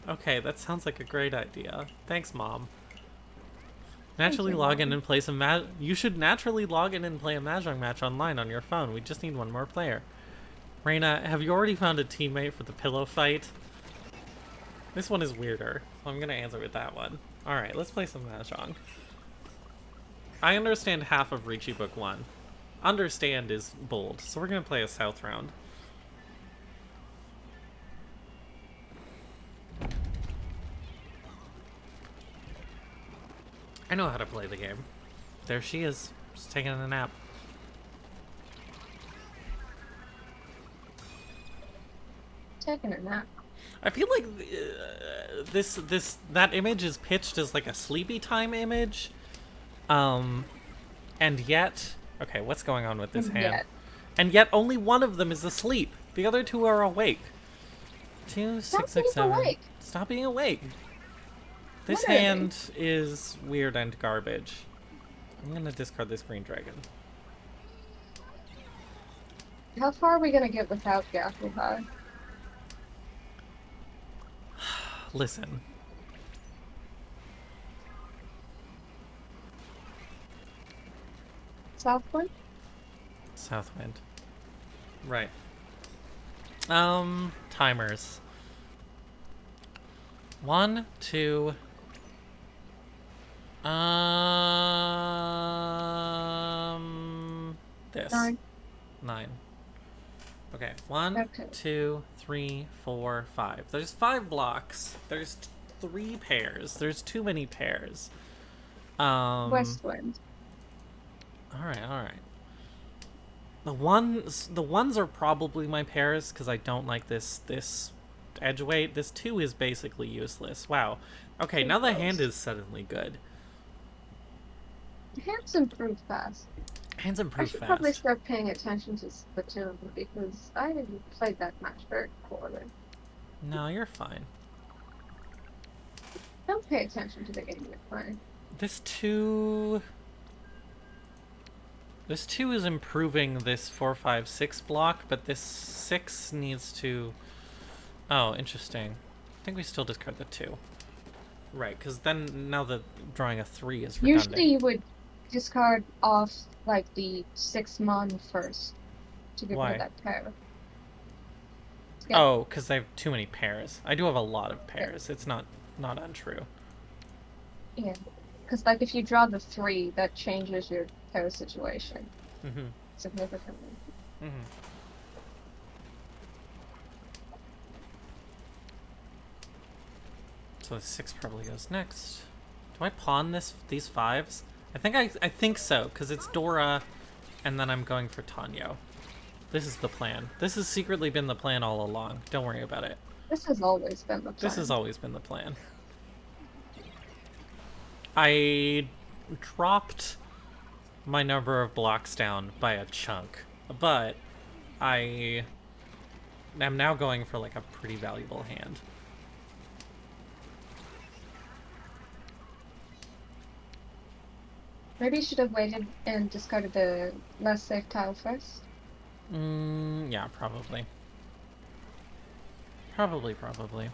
Okay, that sounds like a great idea. Thanks, Mom. Naturally log in and play some You should naturally log in and play a Mahjong match online on your phone. We just need one more player. Reina, have you already found a teammate for the pillow fight? This one is weirder. I'm gonna answer with that one. Alright, let's play some Mahjong. I understand half of Riichi Book 1. Understand is bold, so we're gonna play a South round. I know how to play the game. There she is, just taking a nap. Taking a nap. I feel like that image is pitched as like a sleepy time image, and yet, okay, what's going on with this hand? And yet, only one of them is asleep. The other 2 are awake. 2, 6, 6, 7. Stop being awake. This hand is weird and garbage. I'm gonna discard this green dragon. How far are we gonna get without Gakuhai? Listen. Southwind? Southwind. Right. Timers. 1, 2. This. 9. Okay, 1, 2, 3, 4, 5. There's 5 blocks. There's 3 pairs. There's too many pairs. Westwind. Alright. The ones are probably my pairs because I don't like this edge weight. This 2 is basically useless. Wow. Okay, now the hand is suddenly good. The hand's improved fast. Hands improved fast. I should probably start paying attention to Splatoon because I didn't play that match very poorly. No, you're fine. Don't pay attention to the game you're playing. This 2 is improving this 4, 5, 6 block, but this 6 needs to... Oh, interesting. I think we still discard the 2. Right, because then now the drawing a 3 is redundant. Usually you would discard off like the 6-mon first to get rid of that pair. Yeah. Oh, because I have too many pairs. I do have a lot of pairs. Yeah. It's not untrue. Yeah, because like if you draw the 3, that changes your pair situation significantly. So the 6 probably goes next. Do I pawn these 5s? I think so, because it's Dora, and then I'm going for Tanyo. This is the plan. This has secretly been the plan all along. Don't worry about it. This has always been the plan. This has always been the plan. I dropped my number of blocks down by a chunk, but I am now going for like a pretty valuable hand. Maybe you should have waited and discarded the less safe tile first. Yeah, probably. Probably.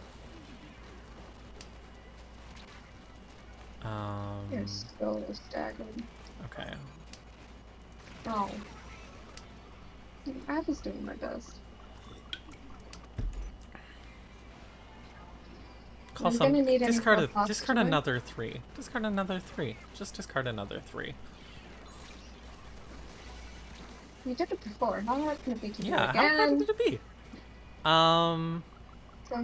You're so staggered. Okay. Oh. I was doing my best. Call I'm some. gonna need Discard any discard another 3. Discard another 3. Just discard another 3. You did it before. How hard can it be to do it Yeah, again? how hard did it be? So,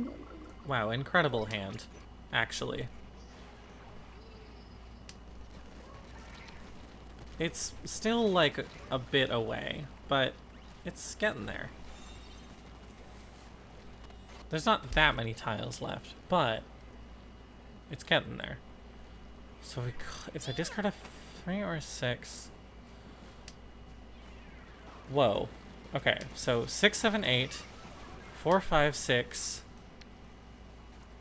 Wow, incredible hand, actually. It's still like a bit away, but it's getting there. There's not that many tiles left, but it's getting there. So if I discard a 3 or a 6... Whoa. Okay, so 6, 7, 8, 4, 5, 6.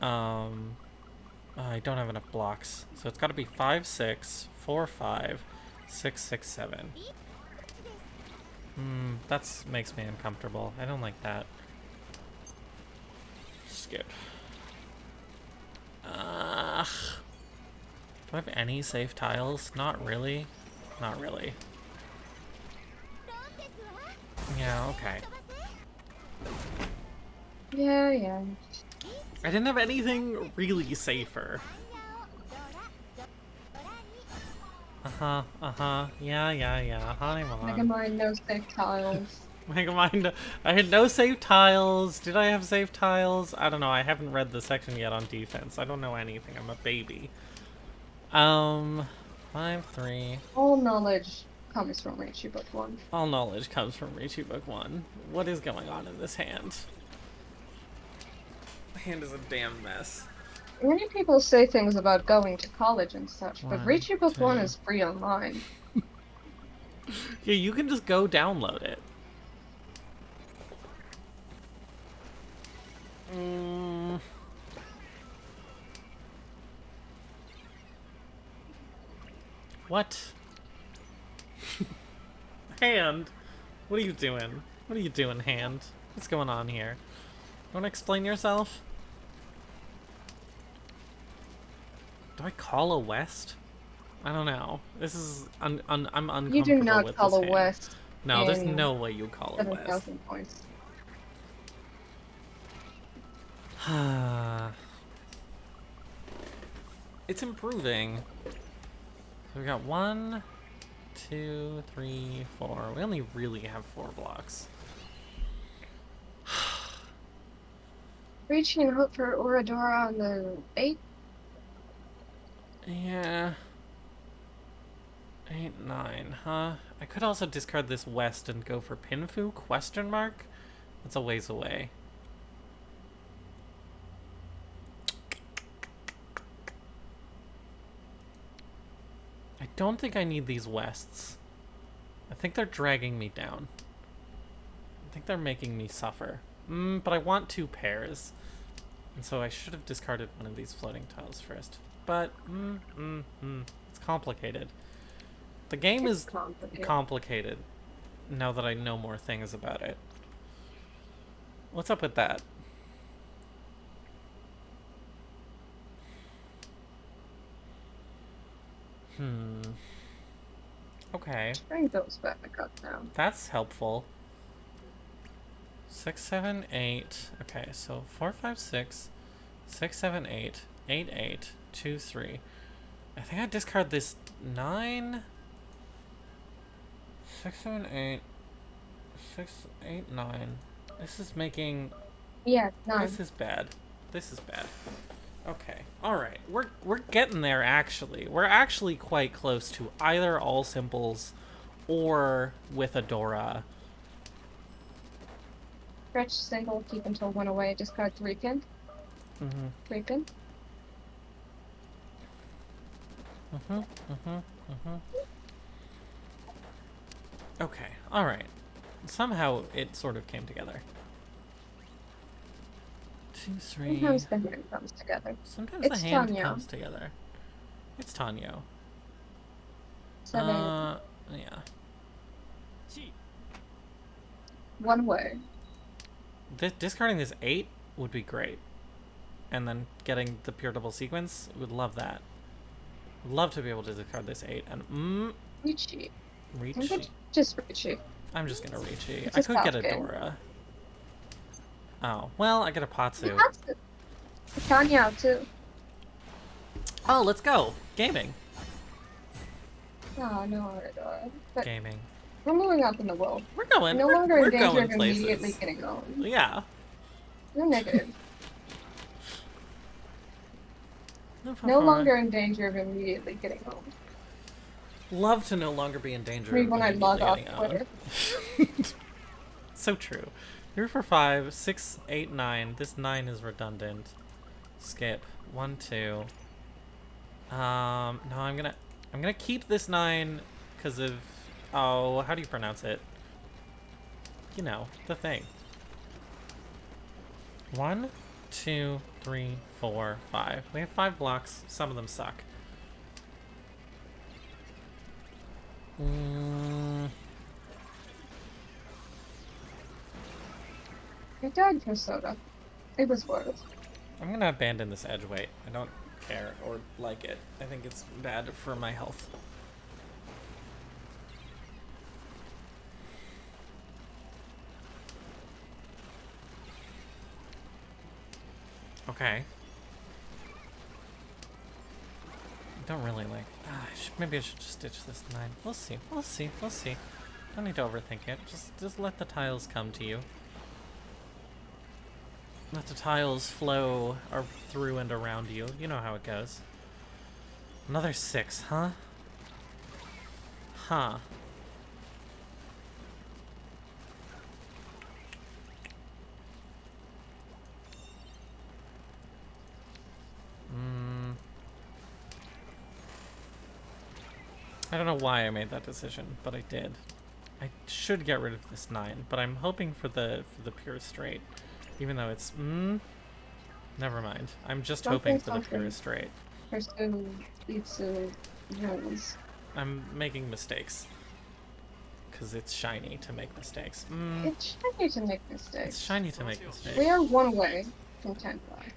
I don't have enough blocks, so it's got to be 5, 6, 4, 5, 6, 6, 7. That makes me uncomfortable. I don't like that. Skip. Do I have any safe tiles? Not really. Not really. Yeah, okay. yeah. I didn't have anything really safer. Yeah. Honey, Mega Mind, no safe tiles. Megamind. I had no save tiles. Did I have save tiles? I don't know. I haven't read the section yet on defense. I don't know anything. I'm a baby. 5, 3. All knowledge comes from Reichi Book 1. All knowledge comes from Reichi Book 1. What is going on in this hand? The hand is a damn mess. Many people say things about going to college and such, but 1, Reichi Book 2. 1 is free online. Yeah, you can just go download it. What? Hand? What are you doing? What are you doing, Hand? What's going on here? Want to explain yourself? Do I call a West? I don't know. This is... I'm uncomfortable You do not with call this a hand. West. No, there's no way you call a West. 7,000 points. It's improving. So we got 1, 2, 3, 4. We only really have 4 blocks. Reaching and hope for Oradora on the 8th. Yeah. 8, 9, huh? I could also discard this West and go for Pinfu? Question mark? That's a ways away. I don't think I need these Wests. I think they're dragging me down. I think they're making me suffer. But I want 2 pairs. And so I should have discarded one of these floating tiles first. But, it's complicated. The game is complicated now that I know more things about it. What's up with that? Okay. Bring those back up now. That's helpful. 6, 7, 8. Okay, so 4, 5, 6, 6, 7, 8, 8, 8, 2, 3. I think I discard this 9. 6, 7, 8, 6, 8, 9. This is making... Yeah, 9. This is bad. This is bad. Okay. Alright. we're getting there. Actually, we're actually quite close to either all simples, or with Adora. Stretch single, keep until 1 away, discard 3 pin. 3 pin. Okay, alright. Somehow it sort of came together. 2, 3. Sometimes the hand comes together. Sometimes It's the hand Tanyo. comes together. It's Tanyo. 7. Yeah. 1 away. Discarding this 8 would be great. And then getting the pure double sequence, would love that. Love to be able to discard this 8 and Riichi. Riichi. Just Riichi. I'm just gonna Riichi. It's I a could get a Falcon. Dora. Oh, well, I get a Patsu. Tanya too. Oh, let's go. Gaming. Oh, no Adora. But Gaming. we're moving up in the world. We're going. No we're, longer we're in danger going of places. immediately getting owned. Yeah. No negative. No longer in danger of immediately getting owned. Love to no longer be in danger Read of when I log off getting owned. Twitter. So true. 3 for 5, 6, 8, 9. This 9 is redundant. Skip. 1, 2. No, I'm gonna keep this 9 because of, oh, how do you pronounce it? You know, the thing. 1, 2, 3, 4, 5. We have 5 blocks. Some of them suck. I died for soda. It was worth it. I'm gonna abandon this edge weight. I don't care or like it. I think it's bad for my health. Okay. I don't really like... maybe I should just ditch this 9. We'll see. We'll see. We'll see. Don't need to overthink it. Just let the tiles come to you. Let the tiles flow through and around you. You know how it goes. Another 6, huh? Huh. I don't know why I made that decision, but I did. I should get rid of this 9, but I'm hoping for the pure straight. Even though it's... never mind. I'm just hoping for the pure straight. Pursue Itsu rules. I'm making mistakes. Because it's shiny to make mistakes. It's shiny to make mistakes. It's shiny to make mistakes. We are 1 away from 10 fly.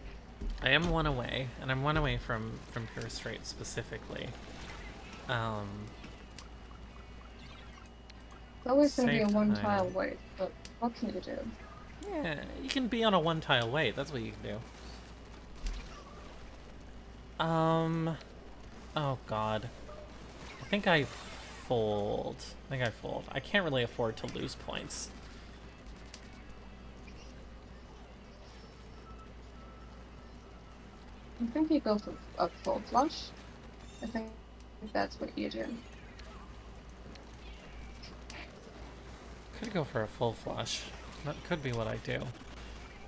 I am 1 away, and I'm 1 away from pure straight specifically. It's always going to be a Safe 1 time. tile wait, but what can you do? Yeah, you can be on a 1 tile wait. That's what you can do. Oh god. I think I fold. I can't really afford to lose points. I think you go for a full flush. I think that's what you do. Could go for a full flush. That could be what I do.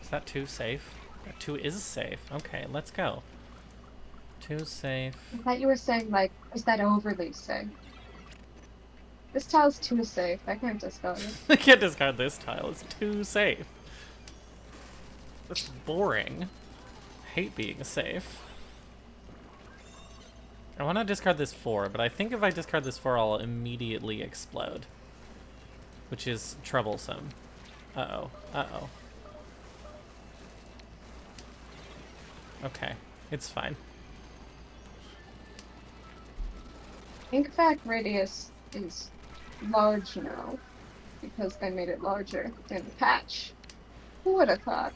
Is that 2 safe? That 2 is safe. Okay, let's go. 2 safe. I thought you were saying, like, is that overly safe? This tile's too safe. I can't discard it. I can't discard this tile. It's too safe. That's boring. I hate being safe. I want to discard this 4, but I think if I discard this 4, I'll immediately explode. Which is troublesome. Uh-oh. Uh-oh. Okay. It's fine. Inkvac radius is large now because they made it larger than the patch. Who would have thought?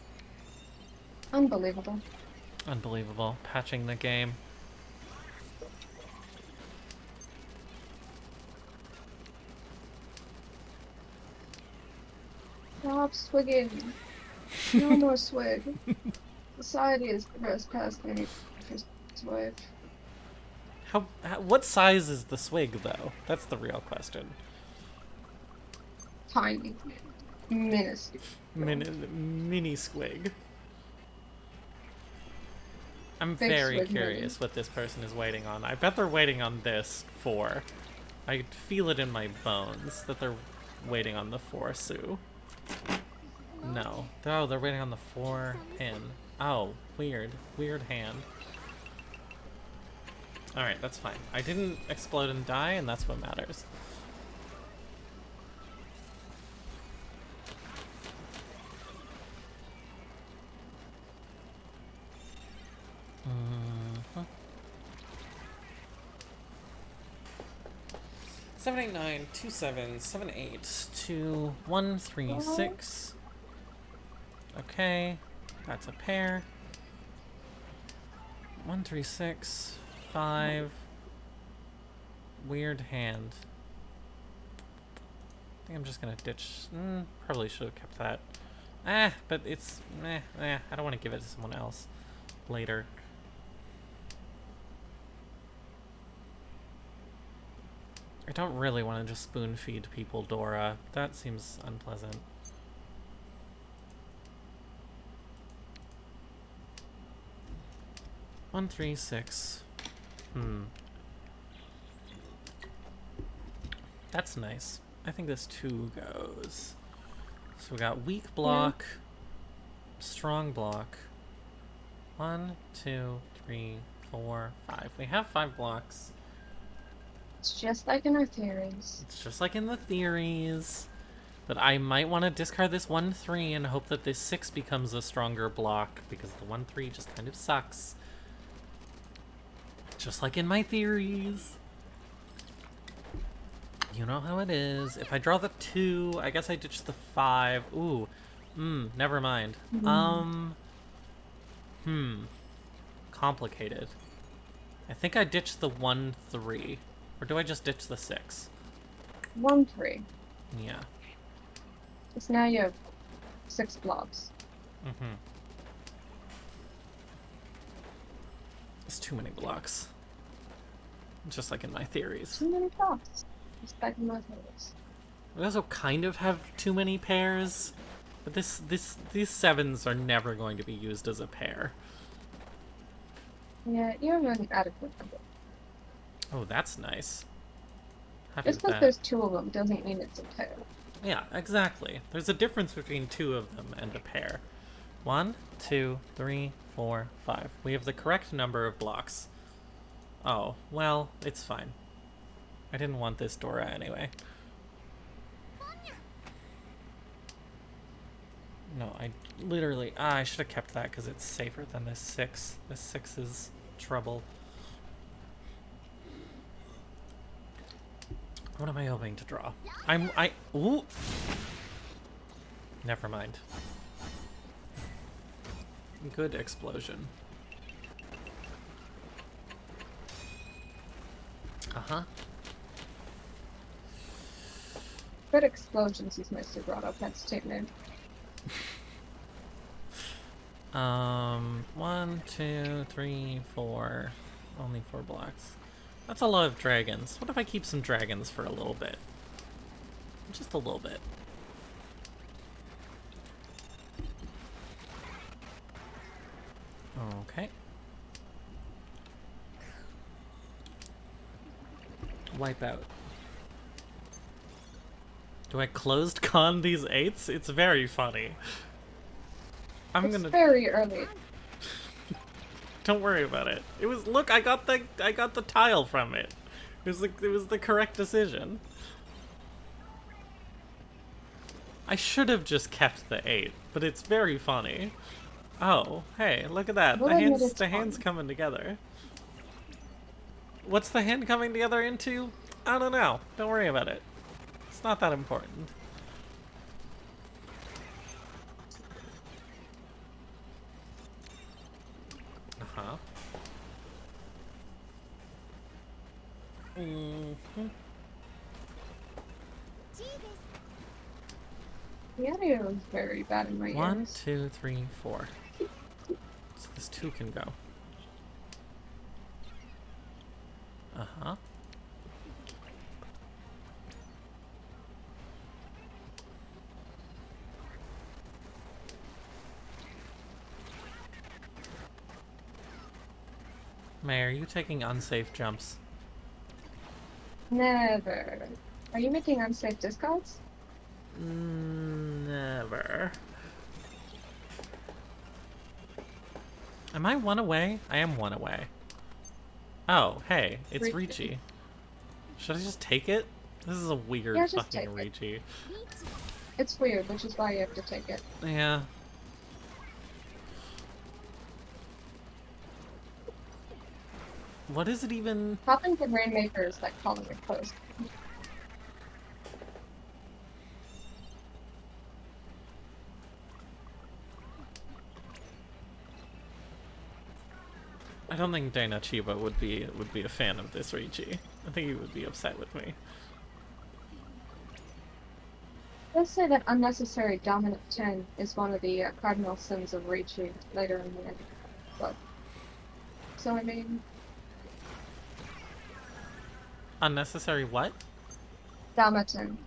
Unbelievable. Unbelievable. Patching the game. Stop swigging. No more swig. Society is progressed past any swig. What size is the swig, though? That's the real question. Tiny. Minuscule. Mini swig. I'm Big very swig curious what this person is waiting on. I bet they're waiting on this 4. I feel it in my bones that they're waiting on the 4 Sue. No. Oh, they're waiting on the 4 in. Oh, weird. Weird hand. Alright, that's fine. I didn't explode and die, and that's what matters. Mm-hmm. 789 27 78 2 1 3 6. Okay, that's a pair. 1 3 6 5. Weird hand. I think I'm just gonna ditch. Probably should have kept that. But it's I don't want to give it to someone else later. I don't really want to just spoon feed people Dora. That seems unpleasant. One, 3, 6. That's nice. I think this 2 goes. So we got weak block, strong block. 1, 2, 3, 4, 5. We have 5 blocks. It's just like in our theories. It's just like in the theories. But I might want to discard this 1, 3 and hope that this 6 becomes a stronger block, because the 1, 3 just kind of sucks. Just like in my theories. You know how it is. If I draw the 2, I guess I ditch the 5. Ooh. Never mind. Complicated. I think I ditch the 1, 3. Or do I just ditch the 6? 1, 3. Yeah. Because now you have 6 blocks. It's too many blocks. Just like in my theories. Too many blocks. Just like in my theories. We also kind of have too many pairs. But these 7s are never going to be used as a pair. Yeah, you have an adequate number. Oh, that's nice. Happy Just with because that. there's 2 of them doesn't mean it's a pair. Yeah, exactly. There's a difference between 2 of them and a pair. 1, 2, 3, 4, 5. We have the correct number of blocks. Oh, well, it's fine. I didn't want this Dora anyway. No, I literally... I should have kept that because it's safer than this 6. This 6 is trouble. What am I hoping to draw? Ooh! Never mind. Good explosion. Uh-huh. Good explosions is nicely brought up, that statement. 1, 2, 3, 4. Only 4 blocks. That's a lot of dragons. What if I keep some dragons for a little bit? Just a little bit. Okay. Wipe out. Do I closed con these 8s? It's very funny. It's very early. Don't worry about it. It was look, I got the tile from it. It was the correct decision. I should have just kept the 8, but it's very funny. Oh, hey, look at that. The hand's coming together. What's the hand coming together into? I don't know. Don't worry about it. It's not that important. Uh-huh. The audio is very bad in my ears. 1, 2, 3, 4. So this 2 can go. May, are you taking unsafe jumps? Never. Are you making unsafe discards? Never. Am I one away? I am one away. Oh, hey, it's Ricci. Should I just take it? This is a weird fucking Ricci. It's weird, which is why you have to take it. Yeah. What is it even? Popping the Rainmaker is like calling it close. I don't think Dana Chiba would be a fan of this Ricci. I think he would be upset with me. Let's say that unnecessary dominant 10 is one of the cardinal sins of Ricci later in the book. So I mean... Unnecessary what? Dominant.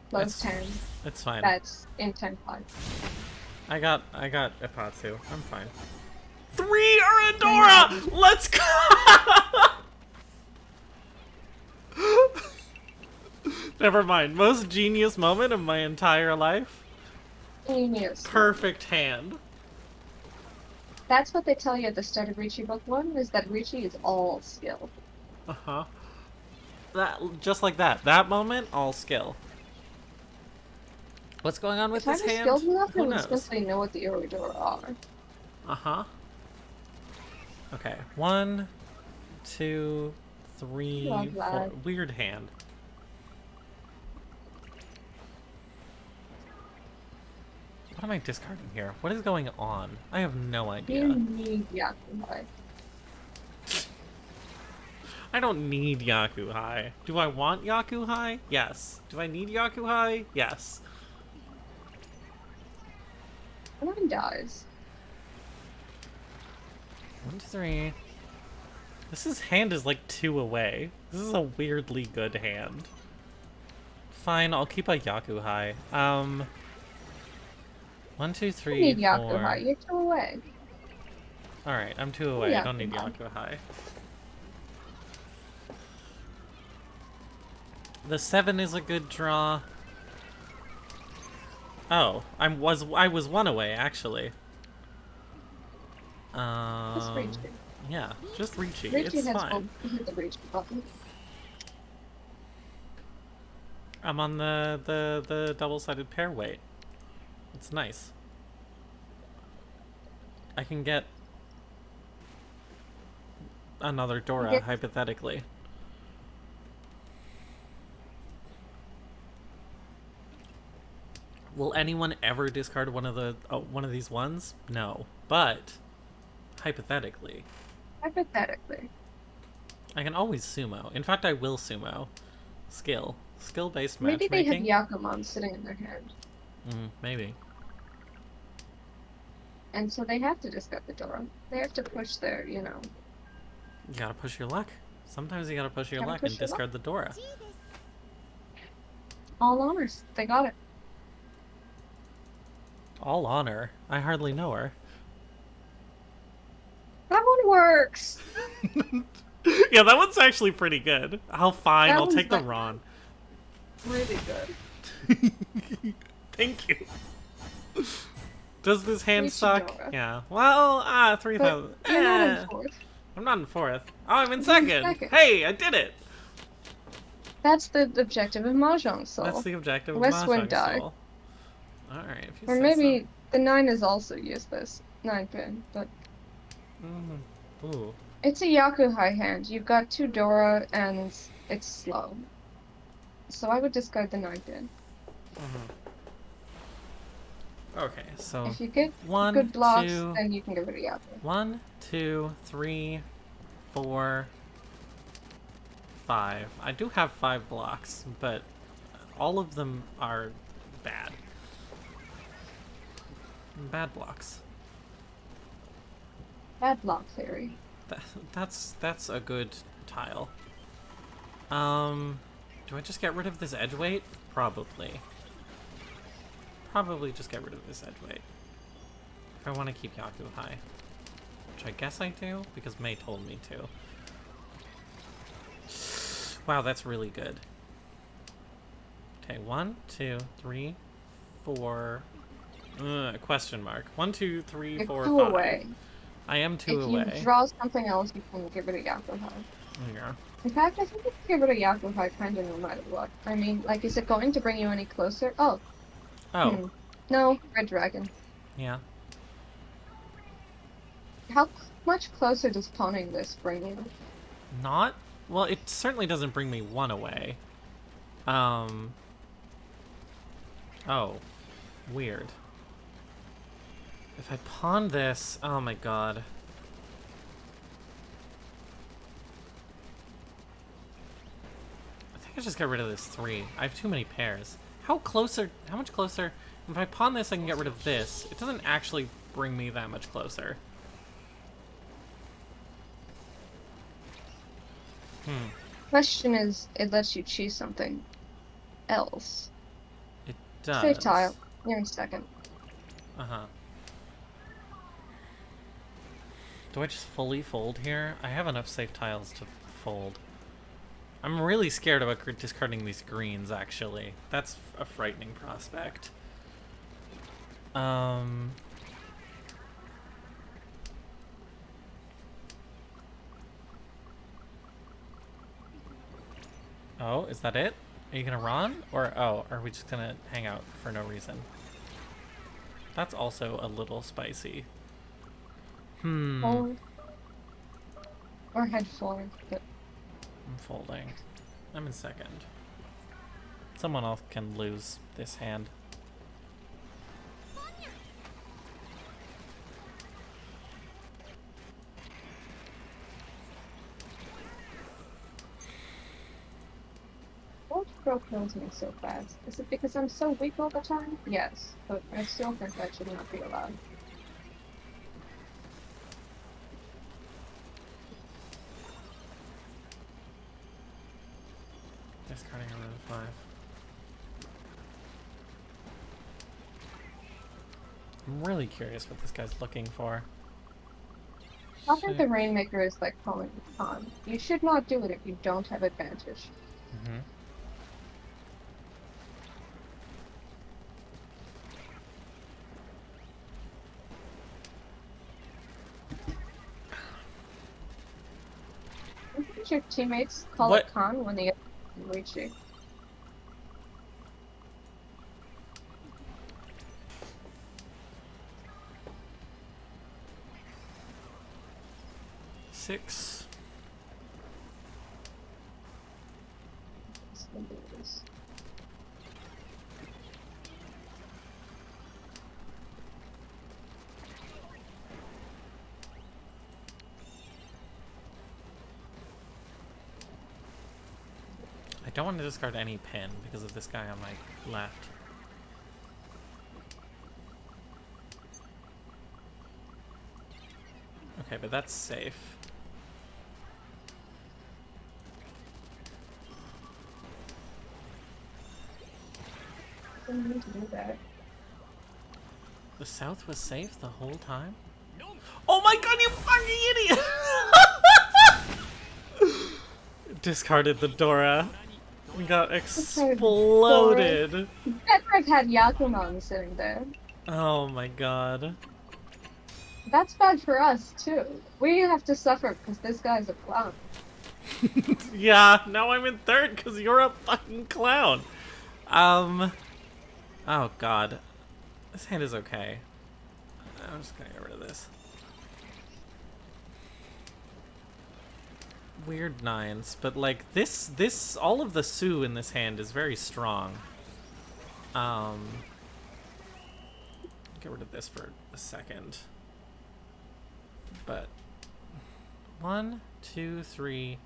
Close 10. It's fine. That's in 10-5. I got Ipatsu. I'm fine. 3 Arendora! Let's go! Never mind. Most genius moment of my entire life? Genius. Perfect hand. That's what they tell you at the start of Ricci Book 1, is that Ricci is all skill. Uh-huh. Just like that. That moment, all skill. What's going on with this hand? If I was skilled enough, I Who would knows? simply know what the Oridora are. Uh-huh. Okay. 1, 2, 3, 4. Weird hand. What am I discarding here? What is going on? I have no idea. You need Yakuhai. I don't need Yakuhai. Do I want Yakuhai? Yes. Do I need Yakuhai? Yes. One dies. 1, 2, 3. This hand is like 2 away. This is a weirdly good hand. Fine, I'll keep a Yakuhai. 1, 2, 3, You need 4. Yakuhai. You're 2 away. Alright, I'm 2 away. I don't need Yakuhai. The 7 is a good draw. Oh, I was 1 away actually. Just Ricci. Yeah, just Ricci. Ricci It's fine. Hit the Ricci button. I'm on the double-sided pair weight. It's nice. I can get another Dora, hypothetically. Will anyone ever discard one of these ones? No, but hypothetically. Hypothetically. I can always sumo. In fact, I will sumo. Skill-based Maybe matchmaking. they have Yakumon sitting in their hand. Maybe. And so they have to discard the Dora. They have to push their, you know... You gotta push your luck. Sometimes you gotta push your luck and discard the Dora. All honors. They got it. All honor. I hardly know her. That one works! Yeah, that one's actually pretty good. I'll take the Ron. Really good. Thank you. Does this hand suck? Yeah. Well, 3,000. You're not in 4th. I'm not in 4th. Oh, I'm in 2nd. Hey, I did it! That's the objective of Mahjong Soul. That's the objective of West Wind Mahjong die. Soul. Alright, if you Or say maybe so. the 9 is also useless. 9-pin, but... Ooh. It's a Yakuhai hand. You've got 2 Dora, and it's slow. So I would discard the 9-pin. Okay, so if you get 1, good blocks, 2, then you can get rid of Yaku. 1, 2, 3, 4, 5. I do have 5 blocks, but all of them are bad. Bad blocks. Bad block theory. That's a good tile. Do I just get rid of this edge weight? Probably. Probably just get rid of this edge weight. If I want to keep Yaku high. Which I guess I do, because May told me to. Wow, that's really good. Okay, 1, 2, 3, 4... question mark. 1, 2, 3, You're 4, 2 5. away. I am 2 If you away. draw something else, you can get rid of Yakuhai. Yeah. In fact, I think you can get rid of Yakuhai kind of no matter what. I mean, like, is it going to bring you any closer? Oh. Oh. No, Red Dragon. Yeah. How much closer does pawning this bring you? Not? Well, it certainly doesn't bring me 1 away. Oh. Weird. If I pawn this... Oh my god. I think I just got rid of this 3. I have too many pairs. How much closer? If I pawn this, I can get rid of this. It doesn't actually bring me that much closer. Question is, it lets you choose something else. It does. Save tile. Give me a second. Uh-huh. Do I just fully fold here? I have enough safe tiles to fold. I'm really scared about discarding these greens, actually. That's a frightening prospect. Oh, is that it? Are you gonna run? Or, oh, are we just gonna hang out for no reason? That's also a little spicy. Fold. Or head forward, but... I'm folding. I'm in second. Someone else can lose this hand. What throw kills me so fast? Is it because I'm so weak all the time? Yes, but I still think that should not be allowed. Discarding a row 5. I'm really curious what this guy's looking for. I think the Rainmaker is like calling the con. You should not do it if you don't have advantage. Mm-hmm. Did your teammates call What? it con when they get reach you? Six. I don't want to discard any pin because of this guy on my left. Okay, but that's safe. I didn't need to do that. The south was safe the whole time? Oh my god, you fucking idiot! Discarded the Dora. We got exploded. Better have had Yakuman sitting there. Oh my god. That's bad for us, too. We have to suffer because this guy's a clown. Yeah, now I'm in third because you're a fucking clown. Oh god. This hand is okay. I'm just gonna get rid of this. Weird nines, but like this all of the Sue in this hand is very strong. Get rid of this for a second. But 1, 2, 3,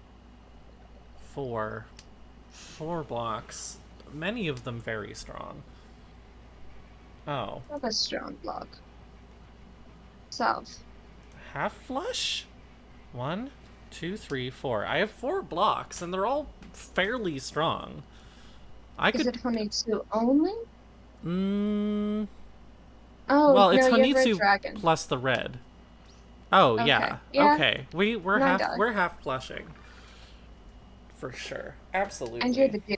4. 4 blocks. Many of them very strong. Oh. Have a strong block. South. Half flush? 1, 2, 3, 4. I have 4 blocks, and they're all fairly strong. Is it Honitsu only? Mm. Oh, Well, no, it's you have Red Honitsu Dragon. plus the red. Oh Okay. yeah. Yeah. Okay. Nine die. We're half flushing. For sure. Absolutely. And you're the dude.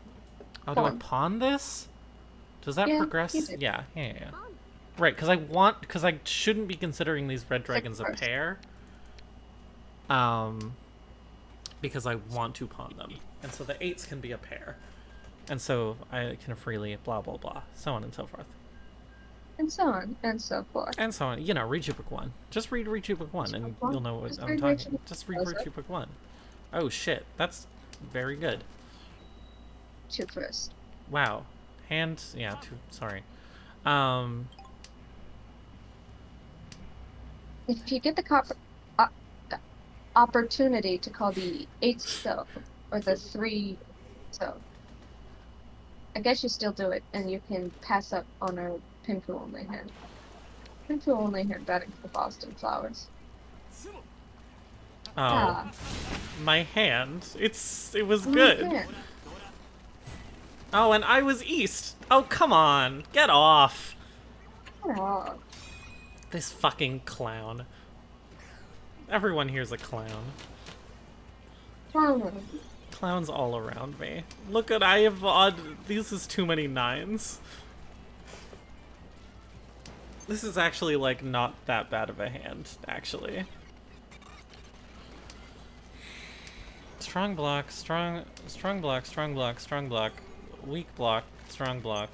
Oh, do I pawn this? Does that Yeah, you progress? did. Yeah. Right, because I shouldn't be considering these red dragons a pair. Because I want to pawn them. And so the 8s can be a pair. And so I can freely blah blah blah. So on and so forth. And so on and so forth. And so on. You know, read your book 1. Just read your book 1 and you'll know what I'm talking. Just read your book 1. Oh shit, that's very good. 2 first. Wow. Hand, yeah, 2, sorry. If you get the opportunity to call the 8 so, or the 3 so, I guess you still do it, and you can pass up on a Pinfu only hand. Pinfu only hand betting for Boston Flowers. Oh. My hand. It was good. Oh, and I was east. Oh, come on. Get off. Get off. This fucking clown. Everyone here's a clown. Clowns all around me. Look at, I have odd. This is too many 9s. This is actually, like, not that bad of a hand, actually. Strong block, strong block, strong block, strong block. Weak block, strong block.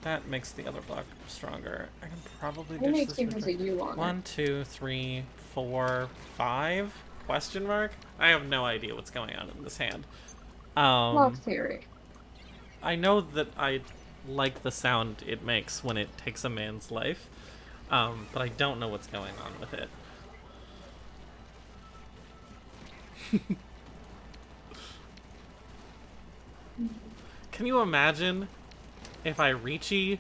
That makes the other block stronger. I can probably ditch this. 1, 2, 3, 4, 5? Question mark? I have no idea what's going on in this hand. Block theory. I know that I like the sound it makes when it takes a man's life, but I don't know what's going on with it. Can you imagine if I Ricci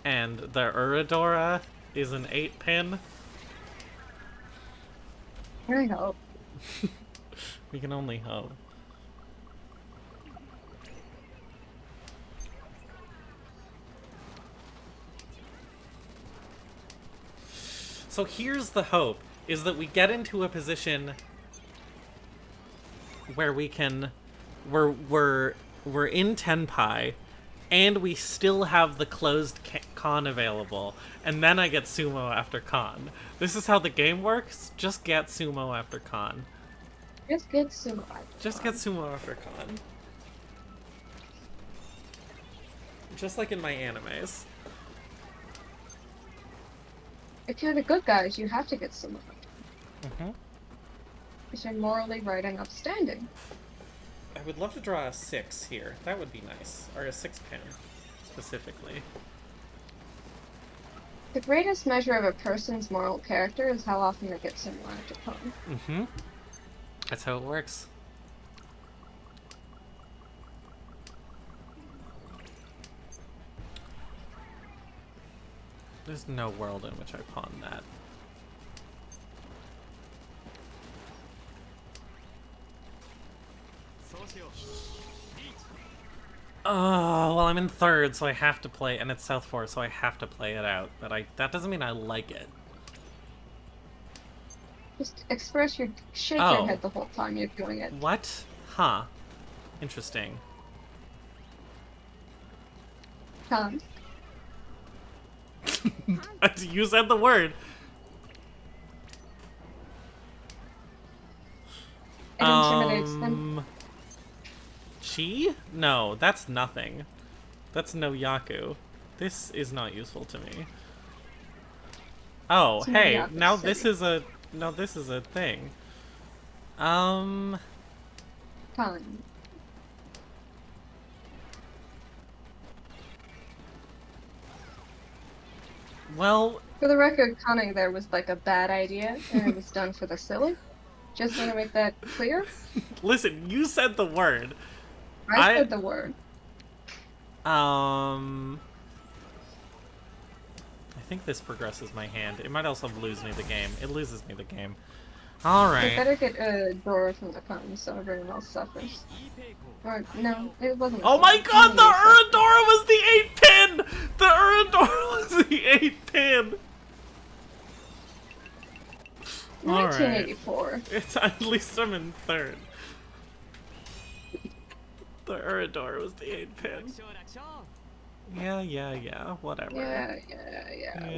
and the Uradora is an 8-pin? I hope. We can only hope. So here's the hope, is that we get into a position where we can... We're in Tenpai, and we still have the closed con available, and then I get sumo after con. This is how the game works. Just get sumo after con. Just get sumo after Just get sumo after con. Just like in my animes. If you're the good guys, you have to get sumo. Mm-hmm. Because you're morally right and upstanding. I would love to draw a 6 here. That would be nice. Or a 6-pin, specifically. The greatest measure of a person's moral character is how often they get similar to con. Mm-hmm. That's how it works. There's no world in which I pawn that. Oh, well, I'm in 3rd, so I have to play, and it's South 4, so I have to play it out. But that doesn't mean I like it. Just shake your head the whole time you're doing it. What? Huh. Interesting. Con. You said the word. It intimidates them. Chi? No, that's nothing. That's no Yaku. This is not useful to me. Oh, hey, now this is a thing. Con. Well, for the record, conning there was like a bad idea, and it was done for the silly. Just want to make that clear. Listen, you said the word. I said the word. I think this progresses my hand. It might also lose me the game. It loses me the game. Alright. I better get a Dora from the con so everyone else suffers. Or, no, it wasn't. Oh my god, the Uradora was the 8-pin! The Uradora was the 8-pin! Alright. 1984. It's at least I'm in third. The Urador was the 8 pin. Yeah, whatever. Yeah.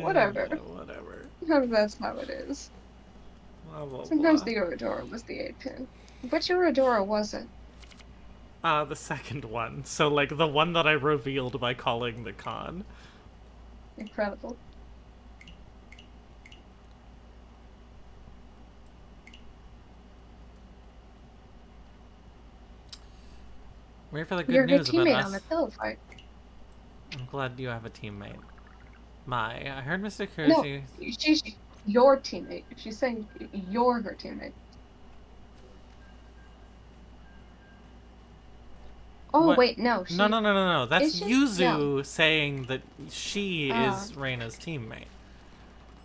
Whatever. Whatever. That's how it is. Blah, blah, Sometimes blah. the Uradora was the 8 pin. Which Uradora was it? The second one. So, like, the one that I revealed by calling the con. Incredible. Wait for the good You're a good news about teammate us. on the pillow fight. I'm glad you have a teammate. I heard Mr. No, Kuroshi... she's your teammate. She's saying you're her teammate. Oh, What? wait, no. No. That's she? Yuzu No. saying that she is Reina's teammate.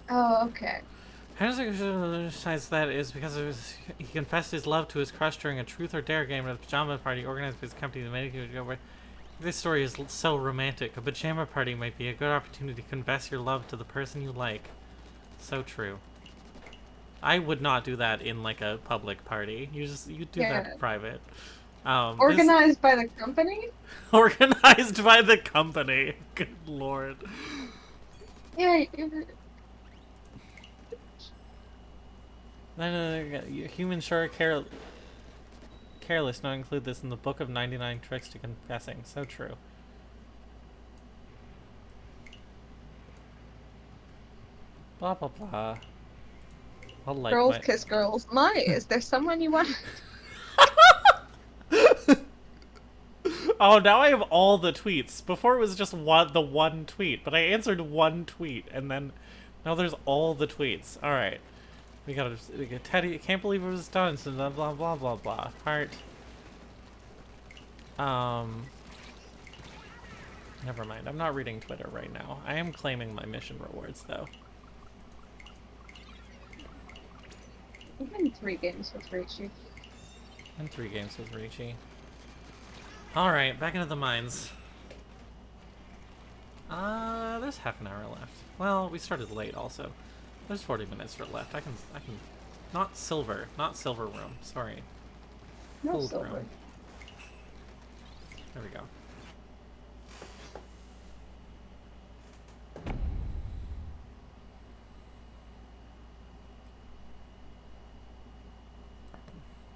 Oh, okay. Besides that is because he confessed his love to his crush during a truth or dare game at a pajama party organized by his company. The made it go. This story is so romantic. A pajama party might be a good opportunity to confess your love to the person you like. So true. I would not do that in like a public party. You do that private. Organized by the company? Organized by the company. Good lord. Yeah. Humans sure are careless not include this in the book of 99 tricks to confessing. So true. Blah blah blah. Girls kiss girls. Is there someone you want? Oh, now I have all the tweets. Before it was just the one tweet, but I answered one tweet, and then now there's all the tweets. All right, we got Teddy. I can't believe it was done. So blah blah blah blah blah. Heart. Never mind. I'm not reading Twitter right now. I am claiming my mission rewards though. I've been 3 games with Richie. And 3 games with Richie. Alright, back into the mines. There's half an hour left. Well, we started late also. There's 40 minutes left. I can not silver room, sorry. No Gold silver. room. There we go.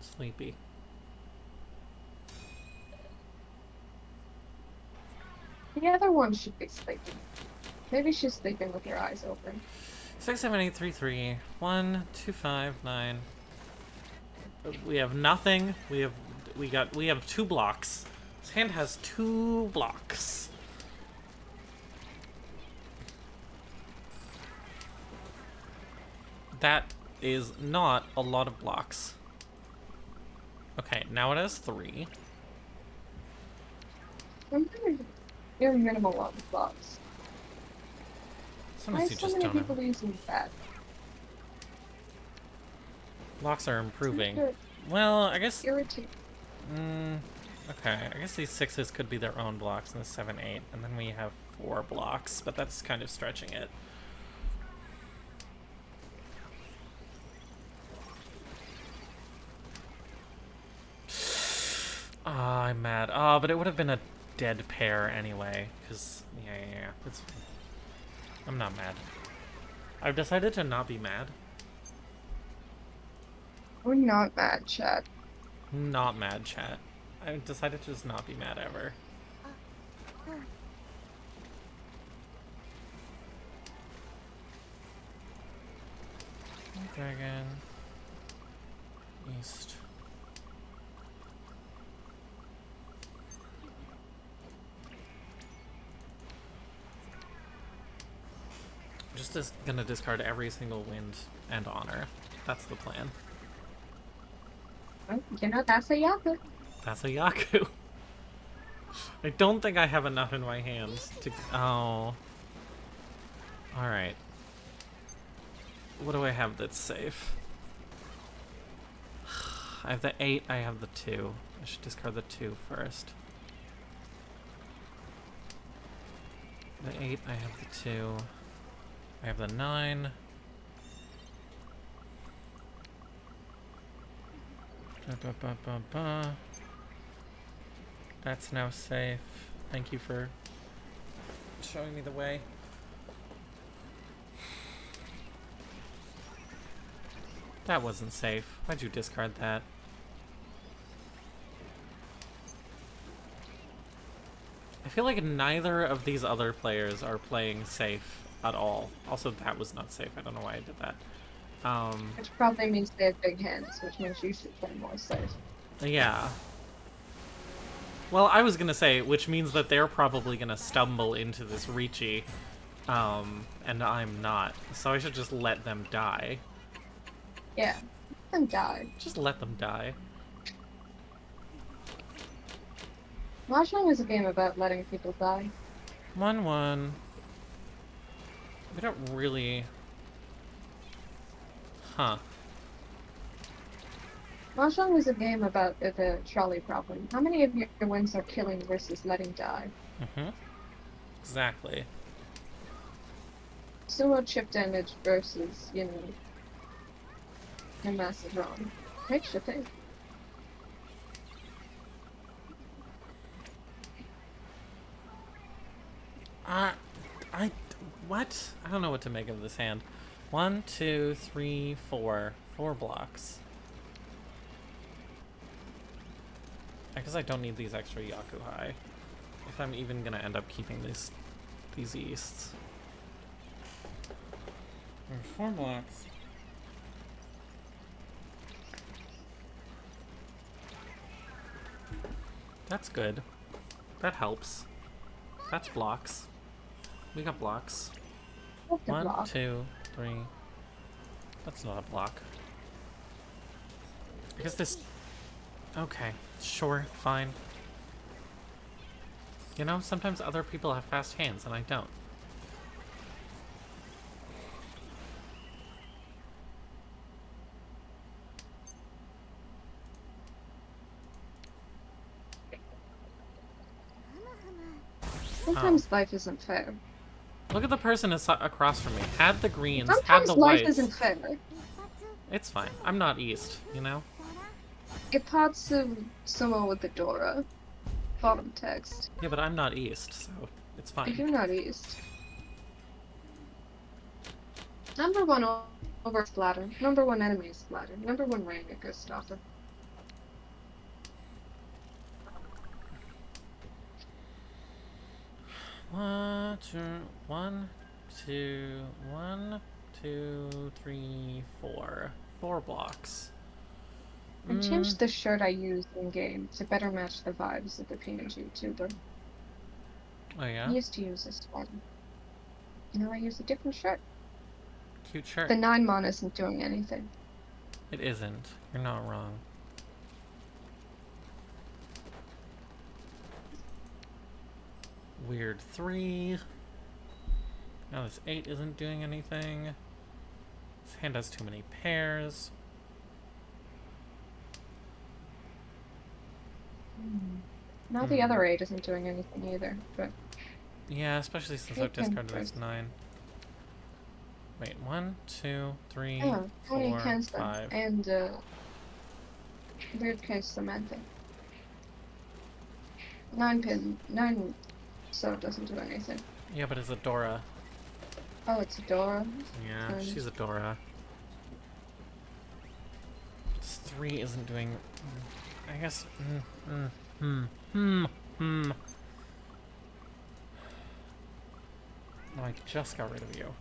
Sleepy. The other one should be sleeping. Maybe she's sleeping with her eyes open. 67833 1 2 5 9. We have nothing. We have 2 blocks. His hand has 2 blocks. That is not a lot of blocks. Okay, now it has 3. Your minimal on the blocks. Sometimes Why you so just many don't have... people using that? Blocks are improving. Well, I guess... Irritating. Okay, I guess these 6s could be their own blocks, and the 7, 8, and then we have 4 blocks, but that's kind of stretching it. Ah, I'm mad. Ah, but it would have been a dead pair anyway, because, yeah, it's fine. I'm not mad. I've decided to not be mad. We're not mad, chat. Not mad, chat. I've decided to just not be mad ever. Dragon. East. I'm just gonna discard every single wind and honor. That's the plan. You know, that's a Yaku. That's a Yaku. I don't think I have enough in my hands to... Oh. Alright. What do I have that's safe? I have the 8, I have the 2. I should discard the 2 first. The 8, I have the 2. I have the 9. Ba-ba-ba-ba-ba. That's now safe. Thank you for showing me the way. That wasn't safe. Why'd you discard that? I feel like neither of these other players are playing safe at all. Also, that was not safe. I don't know why I did that. Which probably means they have big hands, which means you should play more safe. Yeah. Well, I was gonna say, which means that they're probably gonna stumble into this Ricci, and I'm not. So I should just let them die. Yeah, let them die. Just let them die. Mahjong is a game about letting people die. 1-1. We don't really... Huh. Mahjong is a game about the trolley problem. How many of your wins are killing versus letting die? Mm-hmm. Exactly. Sumo chip damage versus, you know, a massive wrong. Makes you think. What? I don't know what to make of this hand. 1, 2, 3, 4. 4 blocks. I guess I don't need these extra Yakuhai. If I'm even gonna end up keeping these easts. 4 blocks. That's good. That helps. That's blocks. We got blocks. What's the 1, block? 2, 3. That's not a block. I guess this... Okay. Sure. Fine. You know, sometimes other people have fast hands and I don't. Sometimes life isn't fair. Look at the person across from me. Had the greens, had Sometimes the life whites. isn't fair. It's fine. I'm not East, you know? Ipatsu sumo with the Dora. Bottom text. Yeah, but I'm not East, so it's fine. You're not East. Number 1 over Splatter. Number 1 enemy is Splatter. Number 1 rank a good stopper. One, two, three, 4. 4 blocks. I changed the shirt I used in game to better match the vibes of the PNG YouTuber. Oh yeah? I used to use this one. Now I use a different shirt. Cute shirt. The 9 mon isn't doing anything. It isn't. You're not wrong. Weird 3. Now this 8 isn't doing anything. This hand has too many pairs. Now the other 8 isn't doing anything either, but... Yeah, especially since I've discarded this 9. Wait, 1, 2, 3, 4, 5. And, weird case Samantha. 9 so it doesn't do anything. Yeah, but it's a Dora. Oh, it's a Dora. Yeah, she's a Dora. This 3 isn't doing... I guess... No, I just got rid of you.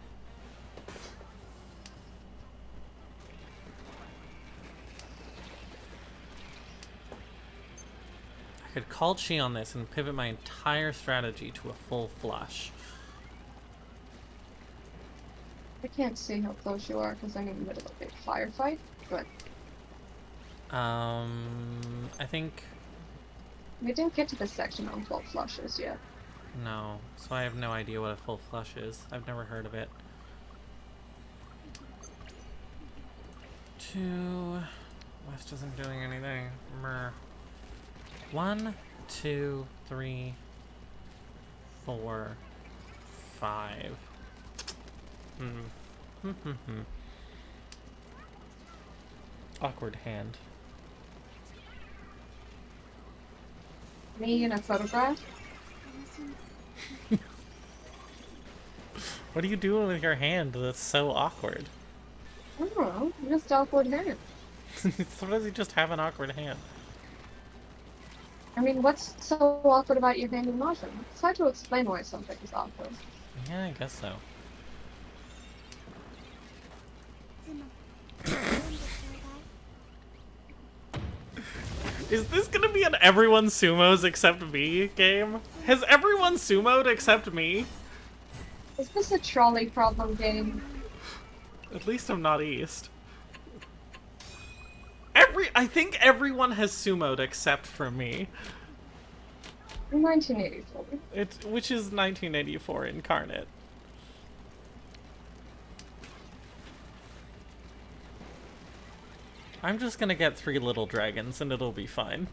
I could call Chi on this and pivot my entire strategy to a full flush. I can't see how close you are because I'm in the middle of a firefight, but... I think... We didn't get to this section on full flushes yet. No, so I have no idea what a full flush is. I've never heard of it. 2... West isn't doing anything. 1, 2, 3, 4, 5. Awkward hand. Me in a photograph? What are you doing with your hand that's so awkward? I don't know. Just awkward hand. Sometimes you just have an awkward hand. I mean, what's so awkward about your hand in Mahjong? It's hard to explain why something is awkward. Yeah, I guess so. Is this gonna be an everyone sumos except me game? Has everyone sumoed except me? Is this a trolley problem game? At least I'm not East. I think everyone has sumoed except for me. 1984. Which is 1984 incarnate. I'm just gonna get 3 little dragons and it'll be fine.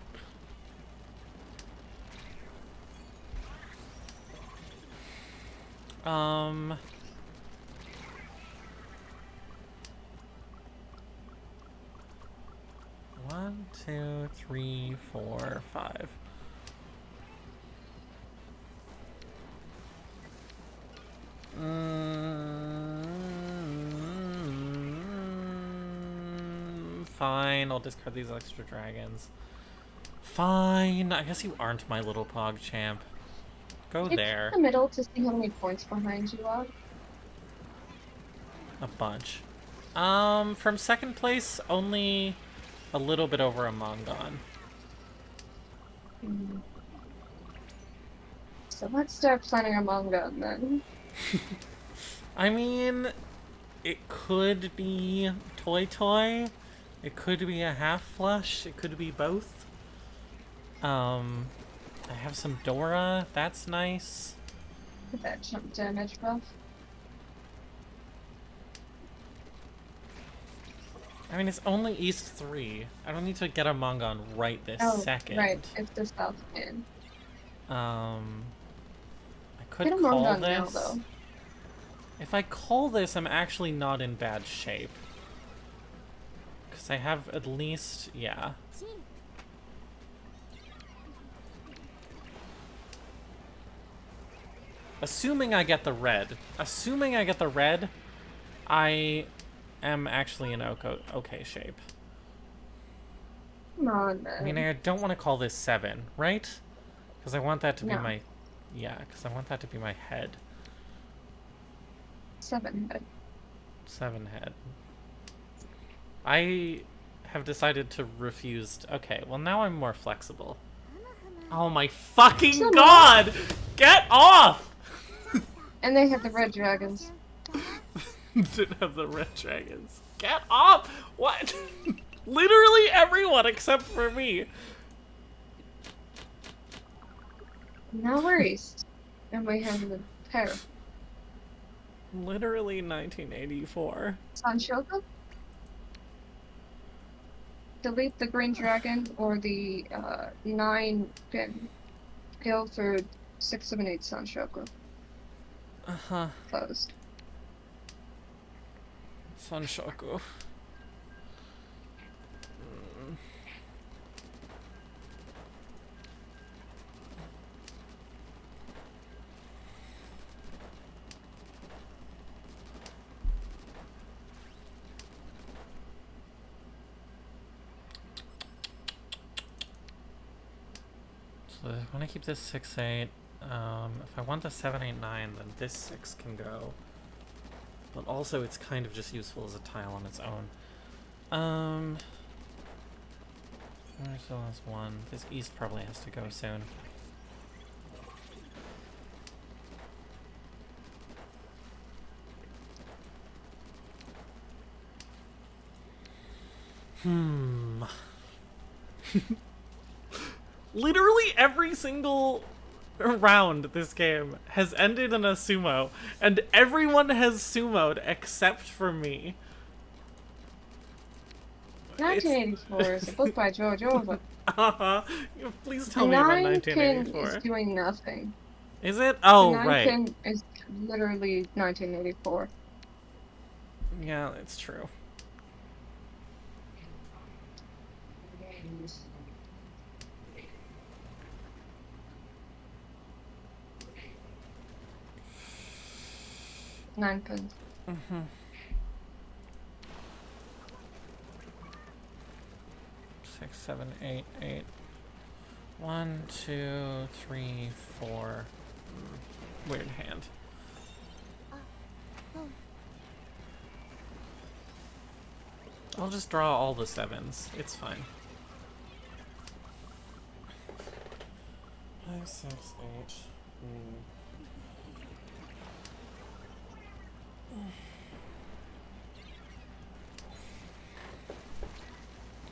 One, two, three, 4, 5. Fine, I'll discard these extra dragons. Fine, I guess you aren't my little pog champ. Go there. In the middle to see how many points behind you are. A bunch. From second place, only a little bit over a Mongon. So let's start planning a manga then. I mean, it could be Toy Toy. It could be a half flush. It could be both. I have some Dora. That's nice. Get that jump damage buff. I mean, it's only East 3. I don't need to get a Mongon right this second. Right, it's the South in. I could Get a call Mongon this. now, though. If I call this, I'm actually not in bad shape. Because I have at least, yeah. Assuming I get the red. Assuming I get the red, I am actually in okay shape. Come on, man. I mean, I don't want to call this 7, right? Because I want that to be my... Yeah, because I want that to be my head. 7 head. 7 head. I have decided to refuse... Okay, well now I'm more flexible. Oh my fucking god! Get off! And they have the red dragons. Didn't have the red dragons. Get off! What? Literally everyone except for me. Now we're east. And we have the pair. Literally 1984. Sanshoku? Delete the green dragon or the 9 pin. Go for 6, 7, 8 Sanshoku. Uh-huh. Closed. Sanshoku. So I want to keep this 6, 8. If I want the 7, 8, 9, then this 6 can go. But also it's kind of just useful as a tile on its own. There's the last one. This east probably has to go soon. Literally every single round this game has ended in a sumo, and everyone has sumoed except for me. 1984 is a book by George Orwell. Please tell me about 1984. 9 pin is doing nothing. Is it? Oh, the 9 right. pin is literally 1984. Yeah, it's true. 9 pins. Mm-hmm. 6, 7, 8, 8. 1, 2, 3, 4. Weird hand. I'll just draw all the 7s. It's fine. 5, 6, 8.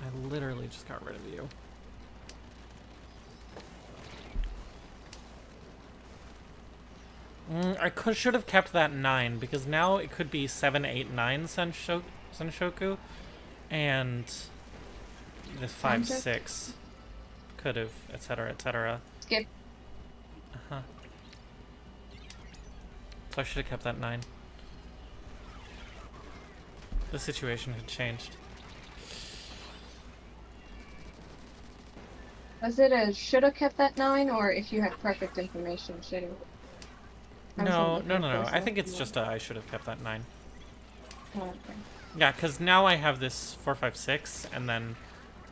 I literally just got rid of you. I should have kept that 9 because now it could be 7, 8, 9 Senshoku, and this 5, 6 could have, etc., etc. Skip. Uh-huh. So I should have kept that 9. The situation had changed. Was it a should have kept that 9, or if you had perfect information, should have? No. I think it's just I should have kept that 9. Oh, okay. Yeah, because now I have this 4, 5, 6, and then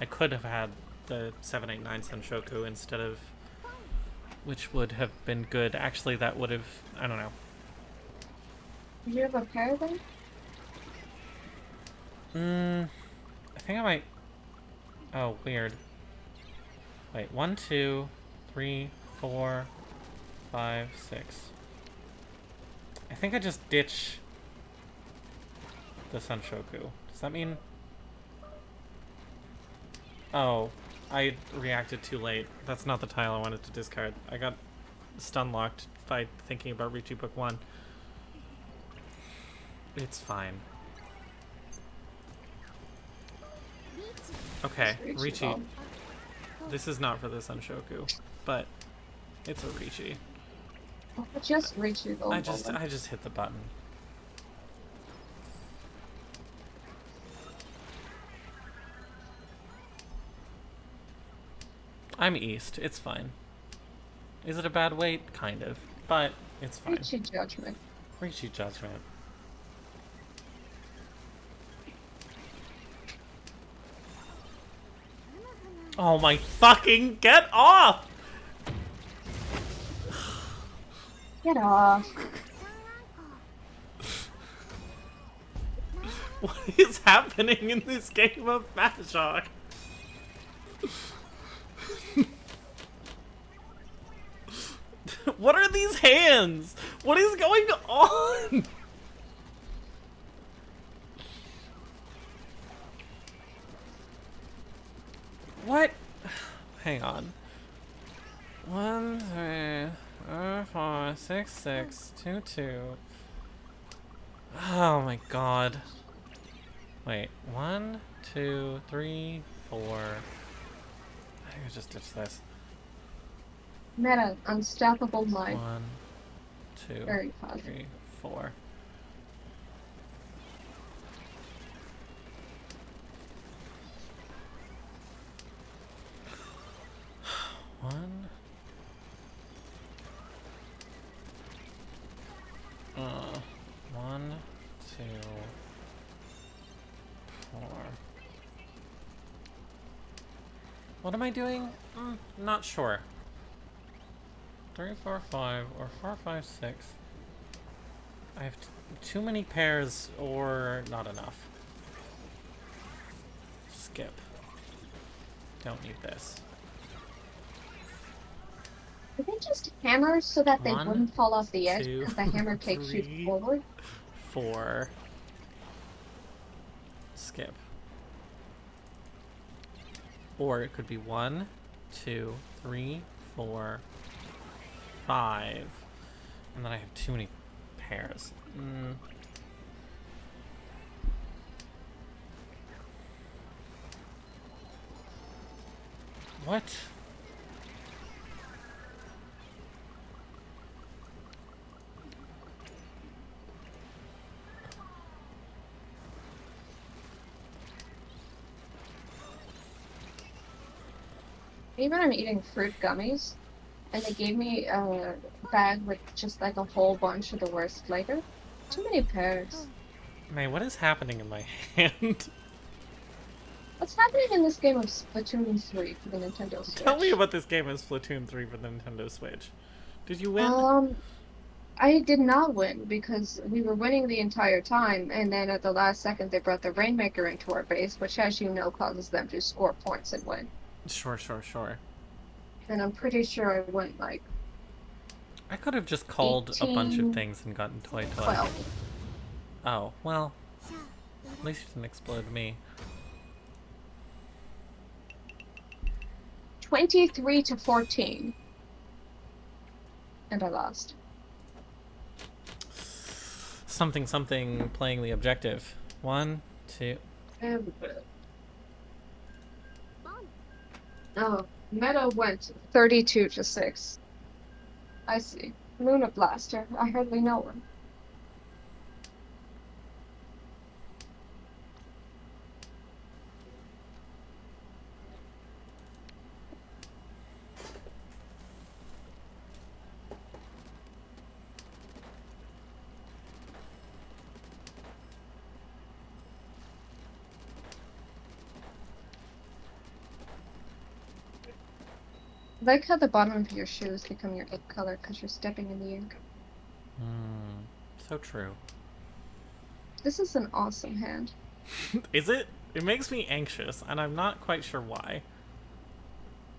I could have had the 7, 8, 9 Senshoku instead of, which would have been good. Actually, that would have, I don't know. Do you have a pair then? I think I might. Oh, weird. Wait, 1, 2, 3, 4, 5, 6. I think I just ditch the Senshoku. Does that mean? Oh, I reacted too late. That's not the tile I wanted to discard. I got stun locked by thinking about Richi Book 1. It's fine. Okay, Richi. This is not for the Senshoku, but it's a Richi. Just Richi though. I just hit the button. I'm east. It's fine. Is it a bad weight? Kind of. But it's fine. Richi Judgment. Richi Judgment. Oh my fucking get off! Get off. What is happening in this game of Mahjong? What are these hands? What is going on? What? Hang on. 1, 3, 4, 6, 6, 2, 2. Oh my god. Wait, 1, 2, 3, 4. I think I just ditch this. Meta, unstoppable mind. 1, 2, Very positive. 3, 4. One. 1, 2, 4. What am I doing? Not sure. 3, 4, 5, or 4, 5, 6. I have too many pairs, or not enough. Skip. Don't need this. Did they just hammer so that they 1, wouldn't fall off the edge 2, because the hammer takes 3, you forward? 4. Skip. Or it could be 1, 2, 3, 4, 5. And then I have too many pairs. What? Even I'm eating fruit gummies, and they gave me a bag with just like a whole bunch of the worst flavor. Too many pairs. May, what is happening in my hand? What's happening in this game of Splatoon 3 for the Nintendo Switch? Tell me about this game of Splatoon 3 for the Nintendo Switch. Did you win? I did not win because we were winning the entire time, and then at the last second they brought the Rainmaker into our base, which, as you know, causes them to score points and win. Sure. And I'm pretty sure I went like. I could have just called 18, a bunch of things and gotten toy. 12. Oh, well. At least you didn't explode me. 23 to 14. And I lost. Something playing the objective. 1, 2. Oh, Meta went 32 to 6. I see. Luna Blaster. I hardly know her. I like how the bottom of your shoes become your ink color because you're stepping in the ink. So true. This is an awesome hand. Is it? It makes me anxious, and I'm not quite sure why.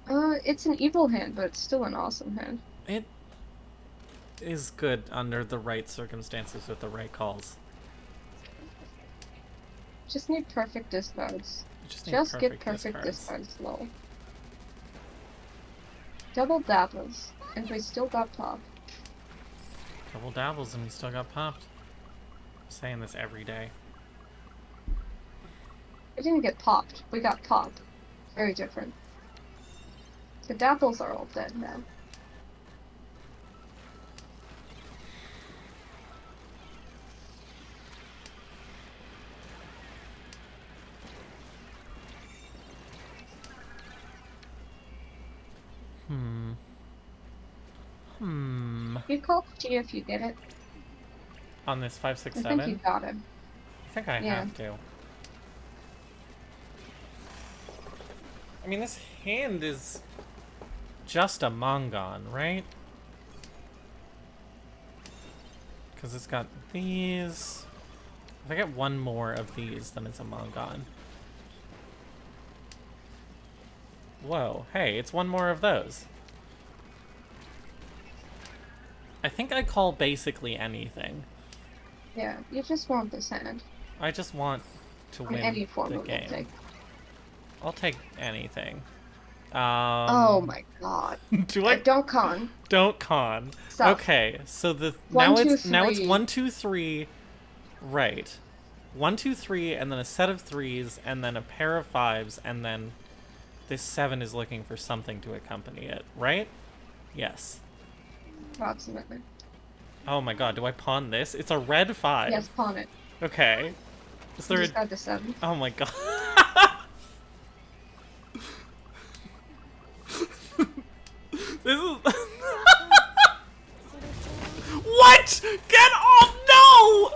It's an evil hand, but it's still an awesome hand. It is good under the right circumstances with the right calls. Just need perfect discards. Just get perfect discards, lol. Double dabbles, and we still got popped. Double dabbles and we still got popped. I'm saying this every day. We didn't get popped. We got popped. Very different. The dabbles are all dead now. You call G if you get it. On this 5, 6, I 7? think you got him. I think I have to. I mean, this hand is just a Mongon, right? Because it's got these. If I get one more of these, then it's a Mongon. Whoa, hey, it's one more of those. I think I call basically anything. Yeah, you just want this hand. I just want to win any form the of game. Take. I'll take anything. Oh my god. Do I? Don't con. Don't con. Stop. Okay, so the One, now it's two, 1, 2, 3, right? 1, 2, 3, and then a set of 3s, and then a pair of 5s, and then this 7 is looking for something to accompany it, right? Yes. Approximately. Oh my god, do I pawn this? It's a red 5. Yes, pawn it. Okay. Is there You just got the 7. Oh my god. This is... What? Get off! No!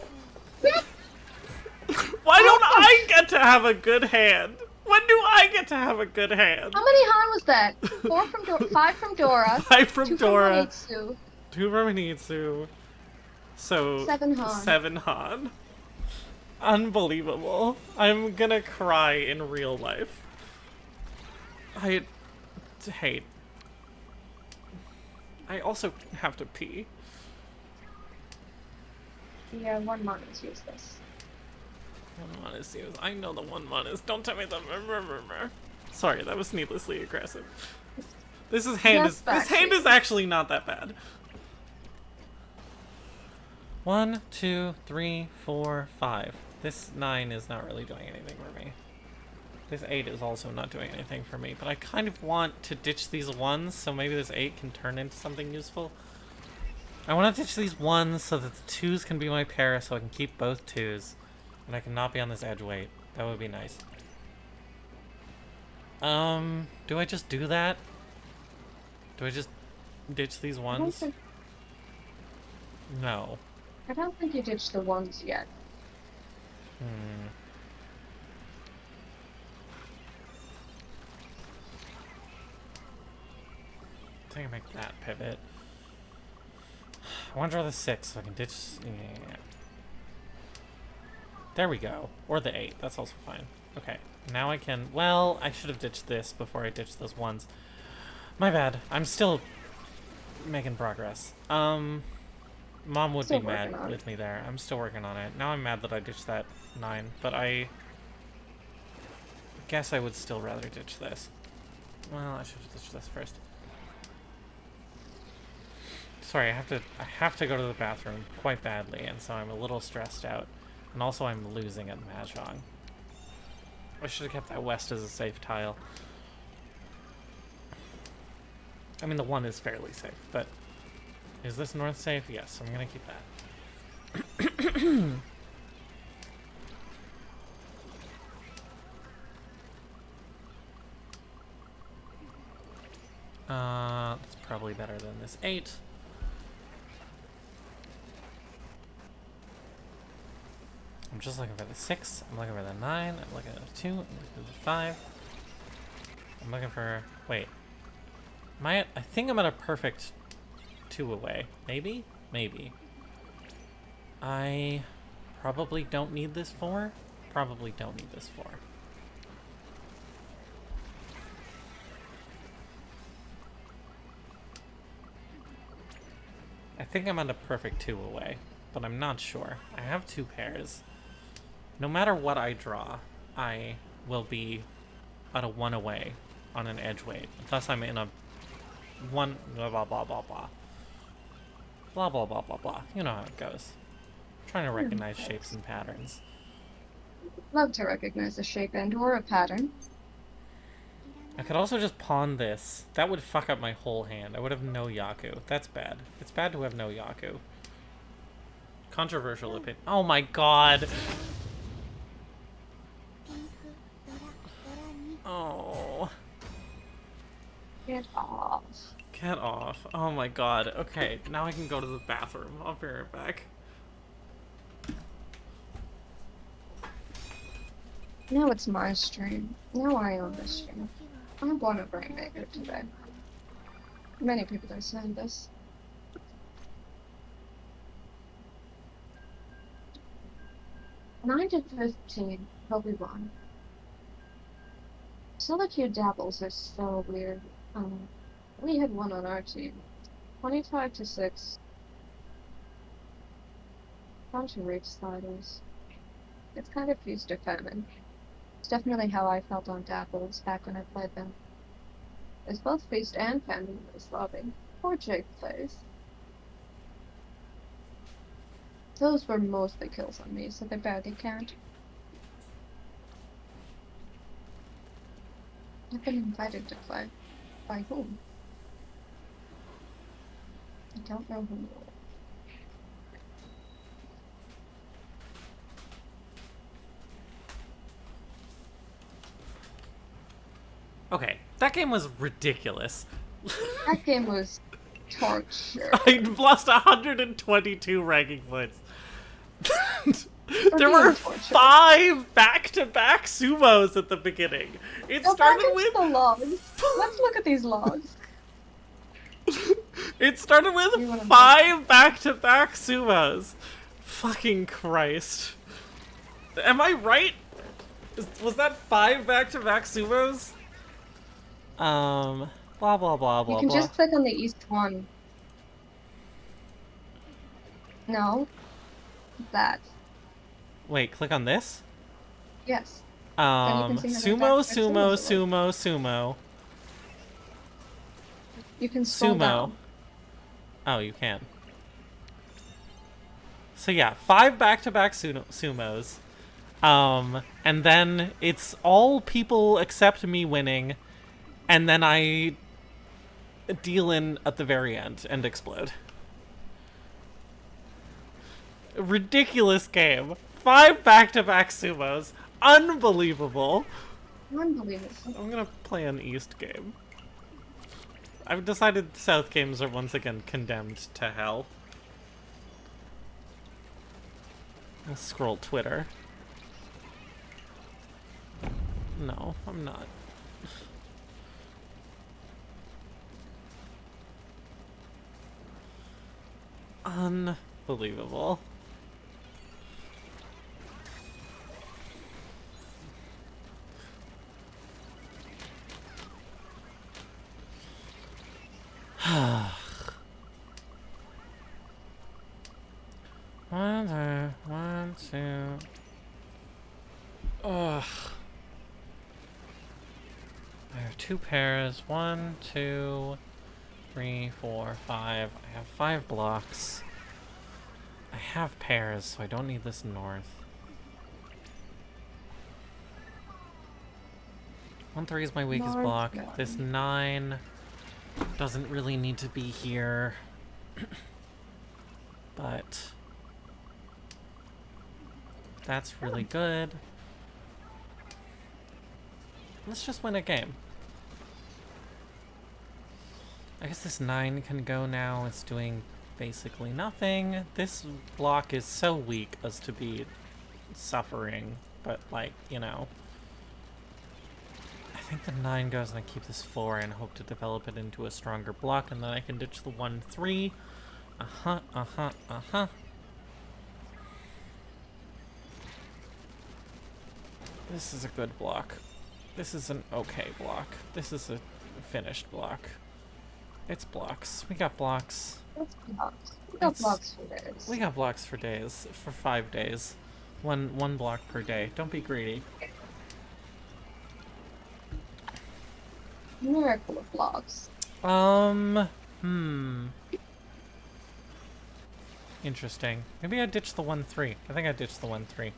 Why don't I get to have a good hand? When do I get to have a good hand? How many Han was that? 5 from Dora. 5 from 2 Dora. From Manitsu. 2 from Anitsu. So 7 Han. 7 Han. Unbelievable. I'm gonna cry in real life. I hate. I also have to pee. Yeah, 1 mon is useless. 1 mon is used. I know the 1 mon is. Don't tell me the. Sorry, that was needlessly aggressive. This hand is actually not that bad. 1, 2, 3, 4, 5. This 9 is not really doing anything for me. This 8 is also not doing anything for me, but I kind of want to ditch these 1s, so maybe this 8 can turn into something useful. I want to ditch these 1s so that the 2s can be my pair, so I can keep both 2s, and I can not be on this edge weight. That would be nice. Do I just do that? Do I just ditch these 1s? No. I don't think you ditched the ones yet. Hmm. I think I make that pivot. I want to draw the 6 so I can ditch... Yeah. There we go. Or the 8. That's also fine. Okay. Now I can... Well, I should have ditched this before I ditched those ones. My bad. I'm still making progress. Mom would Still be mad working on with me there. I'm still working on it. Now I'm mad that I ditched that 9, but I guess I would still rather ditch this. Well, I should have ditched this first. Sorry, I have to go to the bathroom quite badly, and so I'm a little stressed out. And also I'm losing at Mahjong. I should have kept that west as a safe tile. I mean, the 1 is fairly safe, but is this north safe? Yes, I'm gonna keep that. That's probably better than this 8. I'm just looking for the 6. I'm looking for the 9. I'm looking at the 2. I'm looking for the 5. I'm looking for... Wait. Am I think I'm at a perfect 2 away. Maybe? Maybe. I probably don't need this 4. Probably don't need this 4. I think I'm at a perfect 2 away, but I'm not sure. I have 2 pairs. No matter what I draw, I will be at a 1 away on an edge weight. Thus I'm in a 1 blah blah blah blah blah. Blah blah blah blah blah. You know how it goes. I'm trying to recognize shapes and patterns. Love to recognize a shape and or a pattern. I could also just pawn this. That would fuck up my whole hand. I would have no Yaku. That's bad. It's bad to have no Yaku. Controversial opinion. Oh my god! Oh. Get off. Get off. Oh my god. Okay, now I can go to the bathroom. I'll be right back. Now it's my stream. Now I own this stream. I want a Rainmaker today. Many people are saying this. Nine to 15, probably wrong. Solitude Dabbles is so weird. We had one on our team. 25 to 6. Bunch of Reef Sliders. It's kind of Feast or Famine. It's definitely how I felt on Dabbles back when I played them. It's both Feast and Famine in this lobby. Poor Jake plays. Those were mostly kills on me, so they barely count. I've been invited to play. By whom? I don't know who. Okay, that game was ridiculous. That game was torture. I lost 122 ranking points. There were 5 back-to-back sumos at the beginning. It started with the logs. Let's look at these logs. It started with 5 back-to-back sumos. Fucking Christ. Am I right? Was that 5 back-to-back sumos? Blah blah blah blah blah. You can just click on the east one. No. That. Wait, click on this? Yes. Sumo, sumo, sumo, sumo. You can scroll down. Oh, you can. So yeah, 5 back-to-back sumos. And then it's all people except me winning, and then I deal in at the very end and explode. Ridiculous game. 5 back-to-back sumos. Unbelievable. Unbelievable. I'm gonna play an East game. I've decided South games are once again condemned to hell. I'll scroll Twitter. No, I'm not. Unbelievable. One, two. Ugh. I have 2 pairs. 1, 2, 3, 4, 5. I have 5 blocks. I have pairs, so I don't need this north. 1, 3 is my weakest North block. one. This 9 doesn't really need to be here. But that's really good. Let's just win a game. I guess this 9 can go now. It's doing basically nothing. This block is so weak as to be suffering, but like, you know. I think the 9 goes and I keep this 4 and hope to develop it into a stronger block, and then I can ditch the 1, 3. This is a good block. This is an okay block. This is a finished block. It's blocks. We got blocks. It's blocks. We got blocks for days. We got blocks for days. For 5 days. One block per day. Don't be greedy. Miracle of blocks. Interesting. Maybe I ditched the 1, 3. I think I ditched the 1, 3.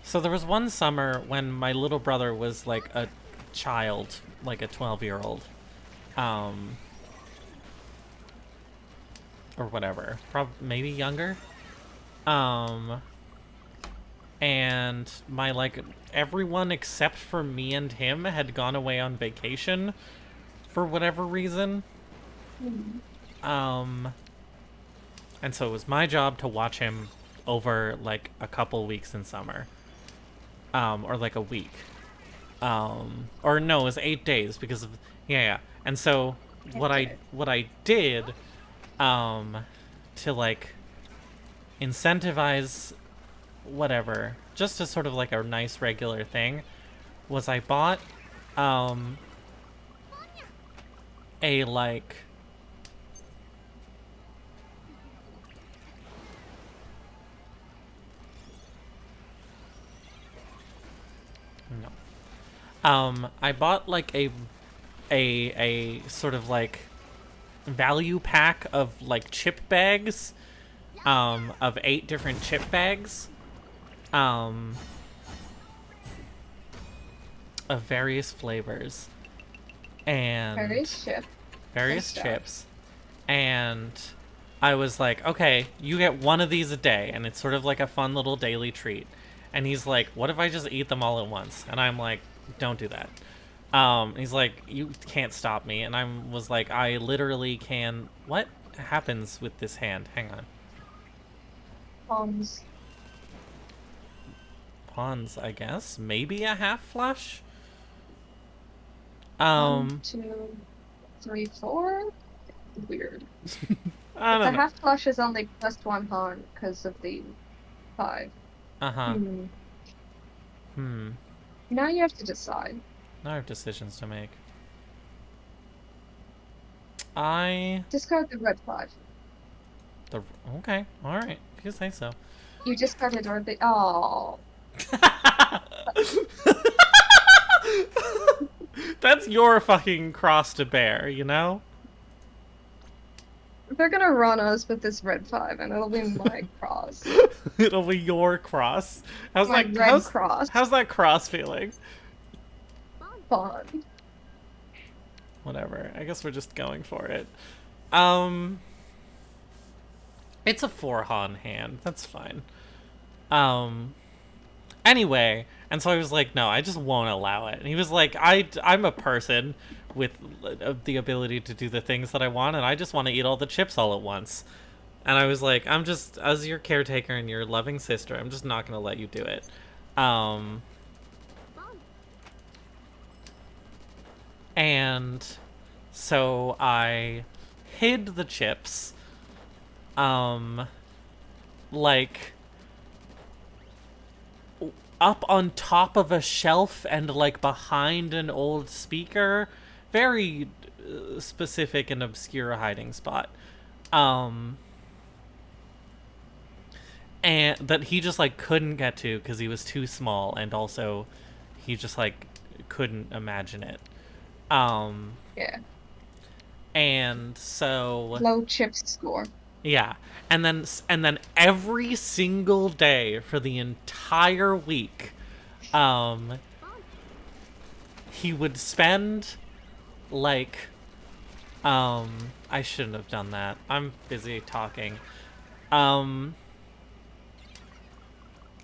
So there was one summer when my little brother was like a child, like a 12-year-old. Or whatever. Maybe younger. And my, like, everyone except for me and him had gone away on vacation for whatever reason. And so it was my job to watch him over, like, a couple weeks in summer. Or, like, a week. Or, no, it was 8 days because of... Yeah. And so what I did, to, like, incentivize whatever, just as sort of, like, a nice regular thing, was I bought, a, like... No. I bought, like, a sort of, like, value pack of, like, chip bags, of 8 different chip bags, of various flavors, and various chips, and I was like, okay, you get 1 of these a day, and it's sort of like a fun little daily treat. And he's like, what if I just eat them all at once? And I'm like, don't do that. He's like, you can't stop me. And I was like, I literally can. What happens with this hand? Hang on. Pawns, I guess. Maybe a half flush? 1, 2, 3, 4. Weird. I don't know. The half flush is only +1 pawn because of the 5. Now you have to decide. Now I have decisions to make. I discard the red 5. Okay, all right. If you say so. You discarded or the That's your fucking cross to bear, you know? They're gonna run us with this red 5, and it'll be my cross. It'll be your cross. How's my that red cross? How's that cross feeling? Fun. Whatever. I guess we're just going for it. It's a 4-Han hand. That's fine. Anyway, And so I was like, no, I just won't allow it. And he was like, I'm a person with the ability to do the things that I want, and I just want to eat all the chips all at once. And I was like, I'm just, as your caretaker and your loving sister, I'm just not going to let you do it. And so I hid the chips, like, up on top of a shelf and, like, behind an old speaker. Very specific and obscure hiding spot. And that he just, like, couldn't get to because he was too small, and also he just, like, couldn't imagine it. Yeah. And so Low chips score. yeah, and then every single day for the entire week, he would spend, like, I shouldn't have done that. I'm busy talking.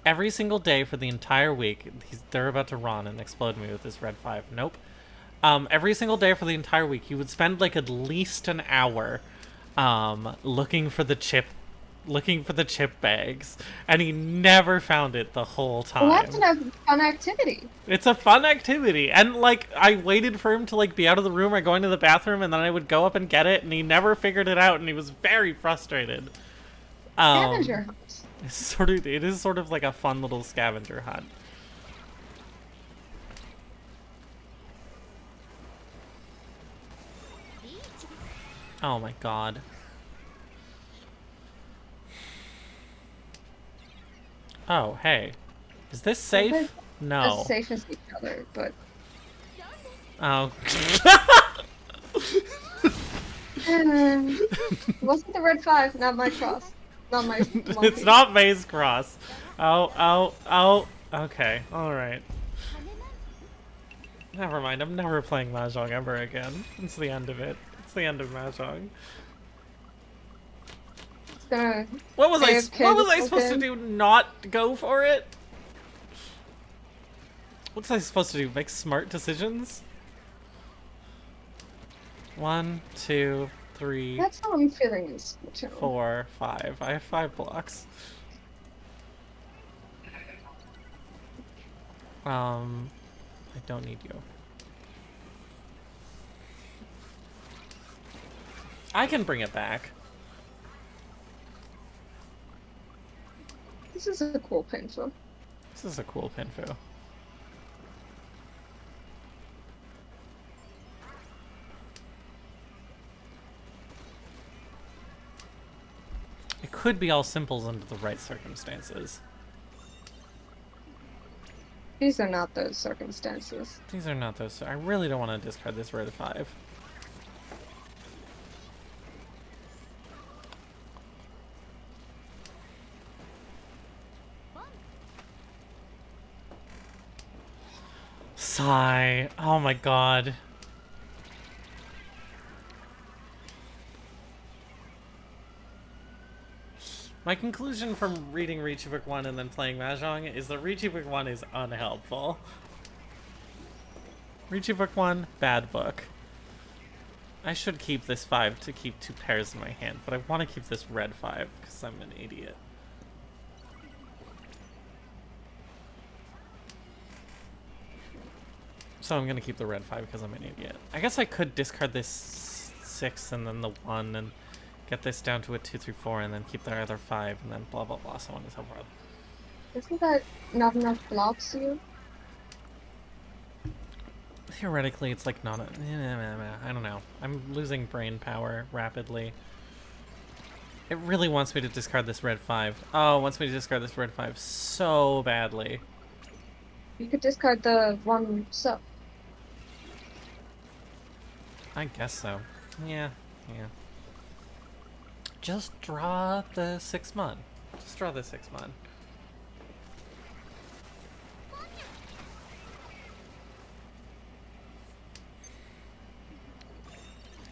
Every single day for the entire week, they're about to run and explode me with this red 5. Nope. Every single day for the entire week, he would spend, like, at least an hour, looking for the chip bags, and he never found it the whole time. Well, that's a fun activity. It's a fun activity, and, like, I waited for him to, like, be out of the room or go into the bathroom, and then I would go up and get it, and he never figured it out, and he was very frustrated. Scavenger hunt. It is sort of like a fun little scavenger hunt. Oh my god. Oh, hey. Is this safe? No. As safe as each other, but... Oh. It wasn't the red 5, not my cross. Not my monkey. It's not May's cross. Oh. Okay, alright. Never mind, I'm never playing Mahjong ever again. It's the end of it. It's the end of Mahjong. What was I supposed to do? Not go for it? What was I supposed to do? Make smart decisions? 1, 2, 3. That's how I'm feeling in Splatoon. 4, 5. I have 5 blocks. I don't need you. I can bring it back. This is a cool pinfo. This is a cool pinfo. It could be all simples under the right circumstances. These are not those circumstances. These are not those. I really don't want to discard this red 5. Sigh. Oh my god. My conclusion from reading Reachy Book 1 and then playing Mahjong is that Reachy Book 1 is unhelpful. Reachy Book 1, bad book. I should keep this 5 to keep 2 pairs in my hand, but I want to keep this red 5 because I'm an idiot. So I'm going to keep the red 5 because I'm an idiot. I guess I could discard this 6 and then the 1 and get this down to a 2, 3, 4 and then keep the other 5 and then blah blah blah, so on and so forth. Isn't that not enough blocks you? Theoretically, it's like not a... I don't know. I'm losing brain power rapidly. It really wants me to discard this red 5. Oh, it wants me to discard this red 5 so badly. You could discard the 1 sub. I guess so. Yeah. Just draw the 6 mon. Just draw the 6 mon.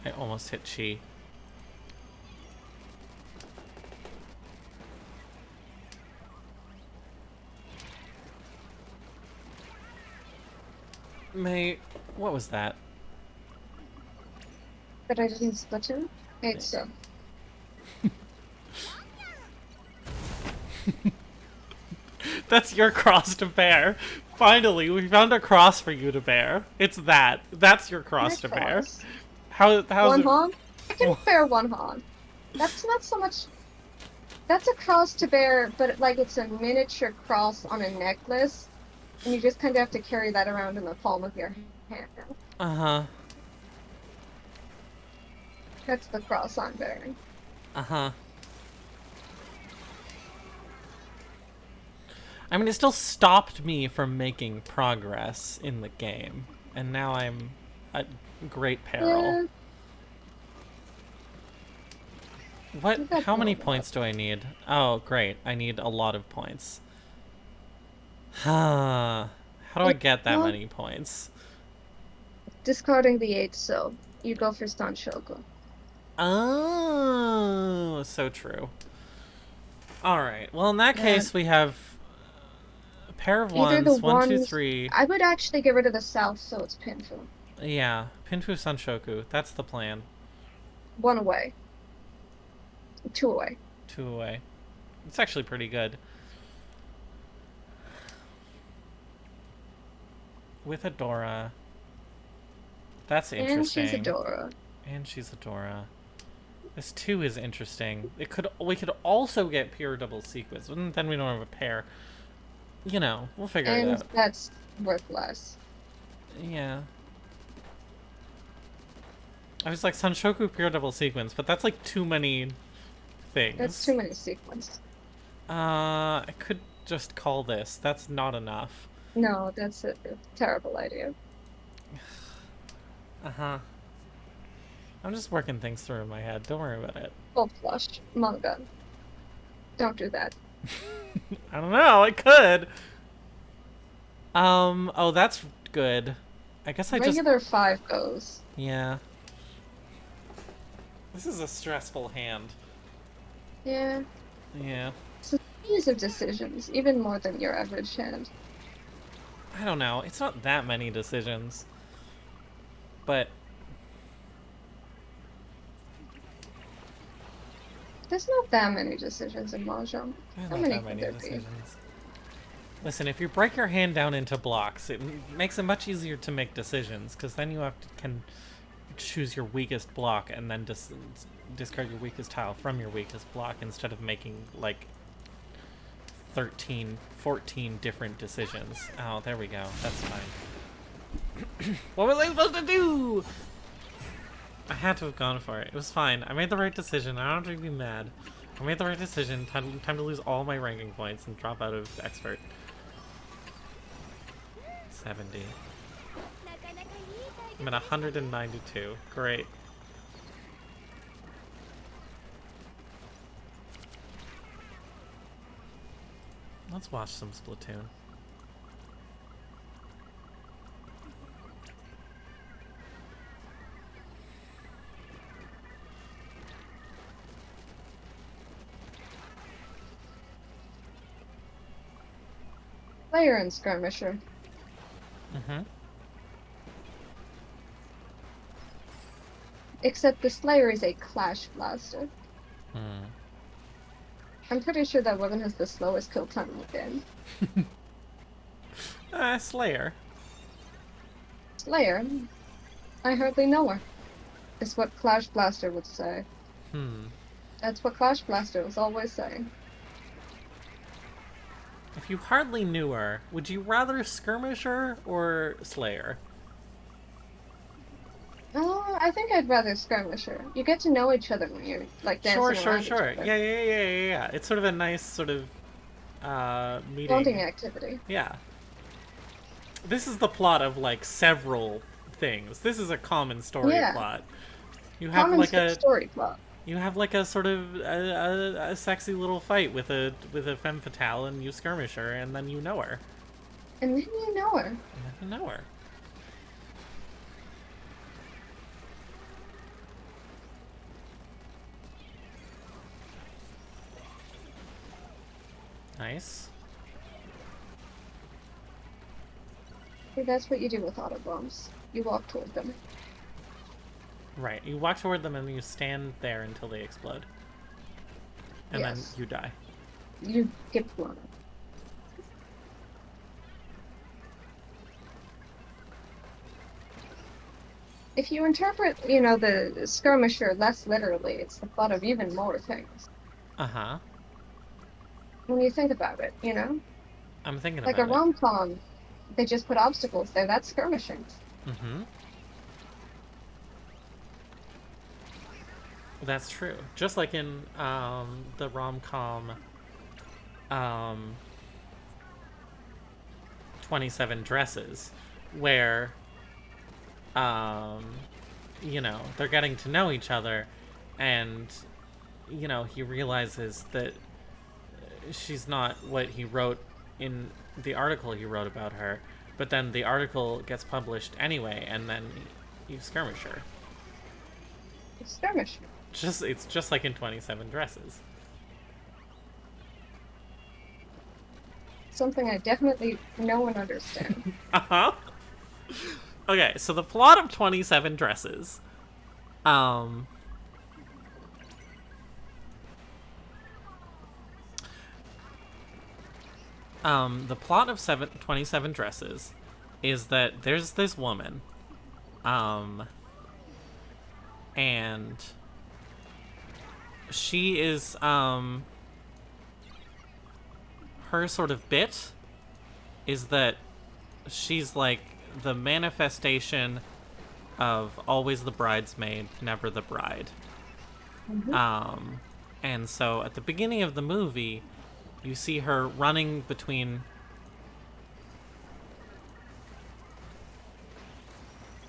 I almost hit Chi. Mate, what was that? But I didn't Splatoon? It's so. That's your cross to bear. Finally, we found a cross for you to bear. It's that. That's your cross to bear. Cross. How's One it? Han? I can bear one Han. That's not so much. That's a cross to bear, but like it's a miniature cross on a necklace, and you just kind of have to carry that around in the palm of your hand. Uh-huh. That's the cross I'm bearing. Uh-huh. I mean, it still stopped me from making progress in the game, and now I'm at great peril. Yeah, What? you got How many more points do I need? Oh, great. I need a lot of points. How do I get that well, many points? discarding the 8, so you go for Stun Shoko. Oh, so true. Alright, well, in that Yeah. case, we have a pair of Either the ones. One, two, ones. three. I would actually get rid of the South, so it's painful. Yeah, Pinfu Sanshoku. That's the plan. 1 away. 2 away. 2 away. It's actually pretty good. With Adora. That's interesting. And she's Adora. And she's Adora. This 2 is interesting. We could also get pure double sequence, and then we don't have a pair. You know, we'll figure it out. And that's worth less. Yeah. I was like, Sanshoku pure double sequence, but that's like too many things. That's too many sequences. I could just call this. That's not enough. No, that's a terrible idea. Uh-huh. I'm just working things through in my head. Don't worry about it. Full flush. Manga. Don't do that. I don't know. I could. Oh, that's good. I guess I Regular 5 goes. Yeah. This is a stressful hand. Yeah. Yeah. It's a series of decisions, even more than your average hand. I don't know. It's not that many decisions. But There's not that many decisions in Mahjong. How many could there be? Listen, if you break your hand down into blocks, it makes it much easier to make decisions, because then you can choose your weakest block and then discard your weakest tile from your weakest block instead of making, like, 13, 14 different decisions. Oh, there we go. That's fine. What was I supposed to do? I had to have gone for it. It was fine. I made the right decision. I don't have to be mad. I made the right decision. Time to lose all my ranking points and drop out of expert. 70. I'm at 192. Great. Let's watch some Splatoon. Player and skirmisher. Mm-hmm. Except the Slayer is a Clash Blaster. Hmm. I'm pretty sure that woman has the slowest kill time in the game. Slayer. Slayer? I hardly know her. Is what Clash Blaster would say. Hmm. That's what Clash Blaster was always saying. If you hardly knew her, would you rather Skirmisher or Slayer? Oh, I think I'd rather Skirmisher. You get to know each other when you're like dancing around each other. Yeah. It's sort of a nice sort of meeting. Bonding activity. Yeah. This is the plot of like several things. This is a common story plot. You have common like a story plot. You have like a sort of a sexy little fight with a femme fatale, and you skirmish her, and then you know her. And then you know her. And then you know her. Nice. That's what you do with autobombs. You walk toward them. Right. You walk toward them and you stand there until they explode. And then Yes. you die. You get blown up. If you interpret, the skirmisher less literally, it's the plot of even more things. Uh-huh. When you think about it, I'm thinking like a about it. rom-com, they just put obstacles there. That's skirmishing. Mm-hmm. That's true. Just like in the rom-com 27 Dresses, where they're getting to know each other, and he realizes that she's not what he wrote in the article he wrote about her, but then the article gets published anyway, and then you skirmish her. Skirmish. It's just like in 27 Dresses. Something I definitely know and understand. Uh-huh. Okay, so the plot of 27 Dresses. The plot of 27 Dresses is that there's this woman, and she is, her sort of bit is that she's like the manifestation of always the bridesmaid, never the bride. Mm-hmm. And so at the beginning of the movie, you see her running between...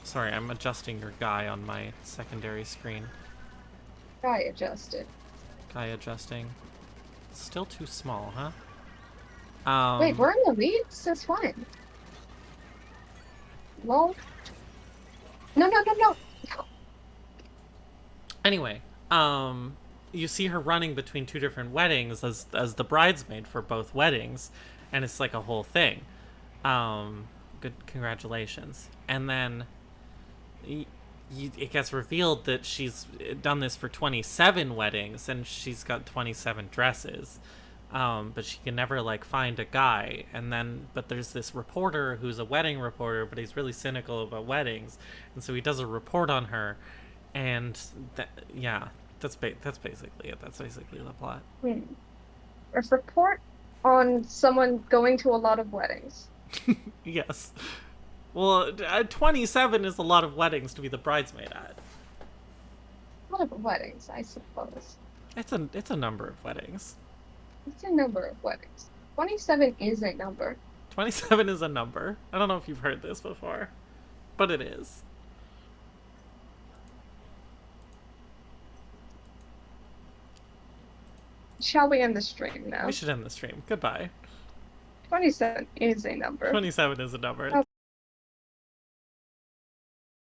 Sorry, I'm adjusting your guy on my secondary screen. Guy adjusted. Guy adjusting. It's still too small, huh? Wait, we're in the leads? That's fine. Lol. No, no, no, no. Anyway, you see her running between two different weddings as the bridesmaid for both weddings, and it's like a whole thing. Good, congratulations. And then it gets revealed that she's done this for 27 weddings, and she's got 27 dresses. But she can never like find a guy, but there's this reporter who's a wedding reporter, but he's really cynical about weddings, and so he does a report on her, and that's basically it. That's basically the plot. A report on someone going to a lot of weddings. Yes. Well, 27 is a lot of weddings to be the bridesmaid at. A lot of weddings, I suppose. It's a number of weddings. It's a number of weddings. 27 is a number. 27 is a number. I don't know if you've heard this before, but it is. Shall we end the stream now? We should end the stream. Goodbye. 27 is a number. 27 is a number.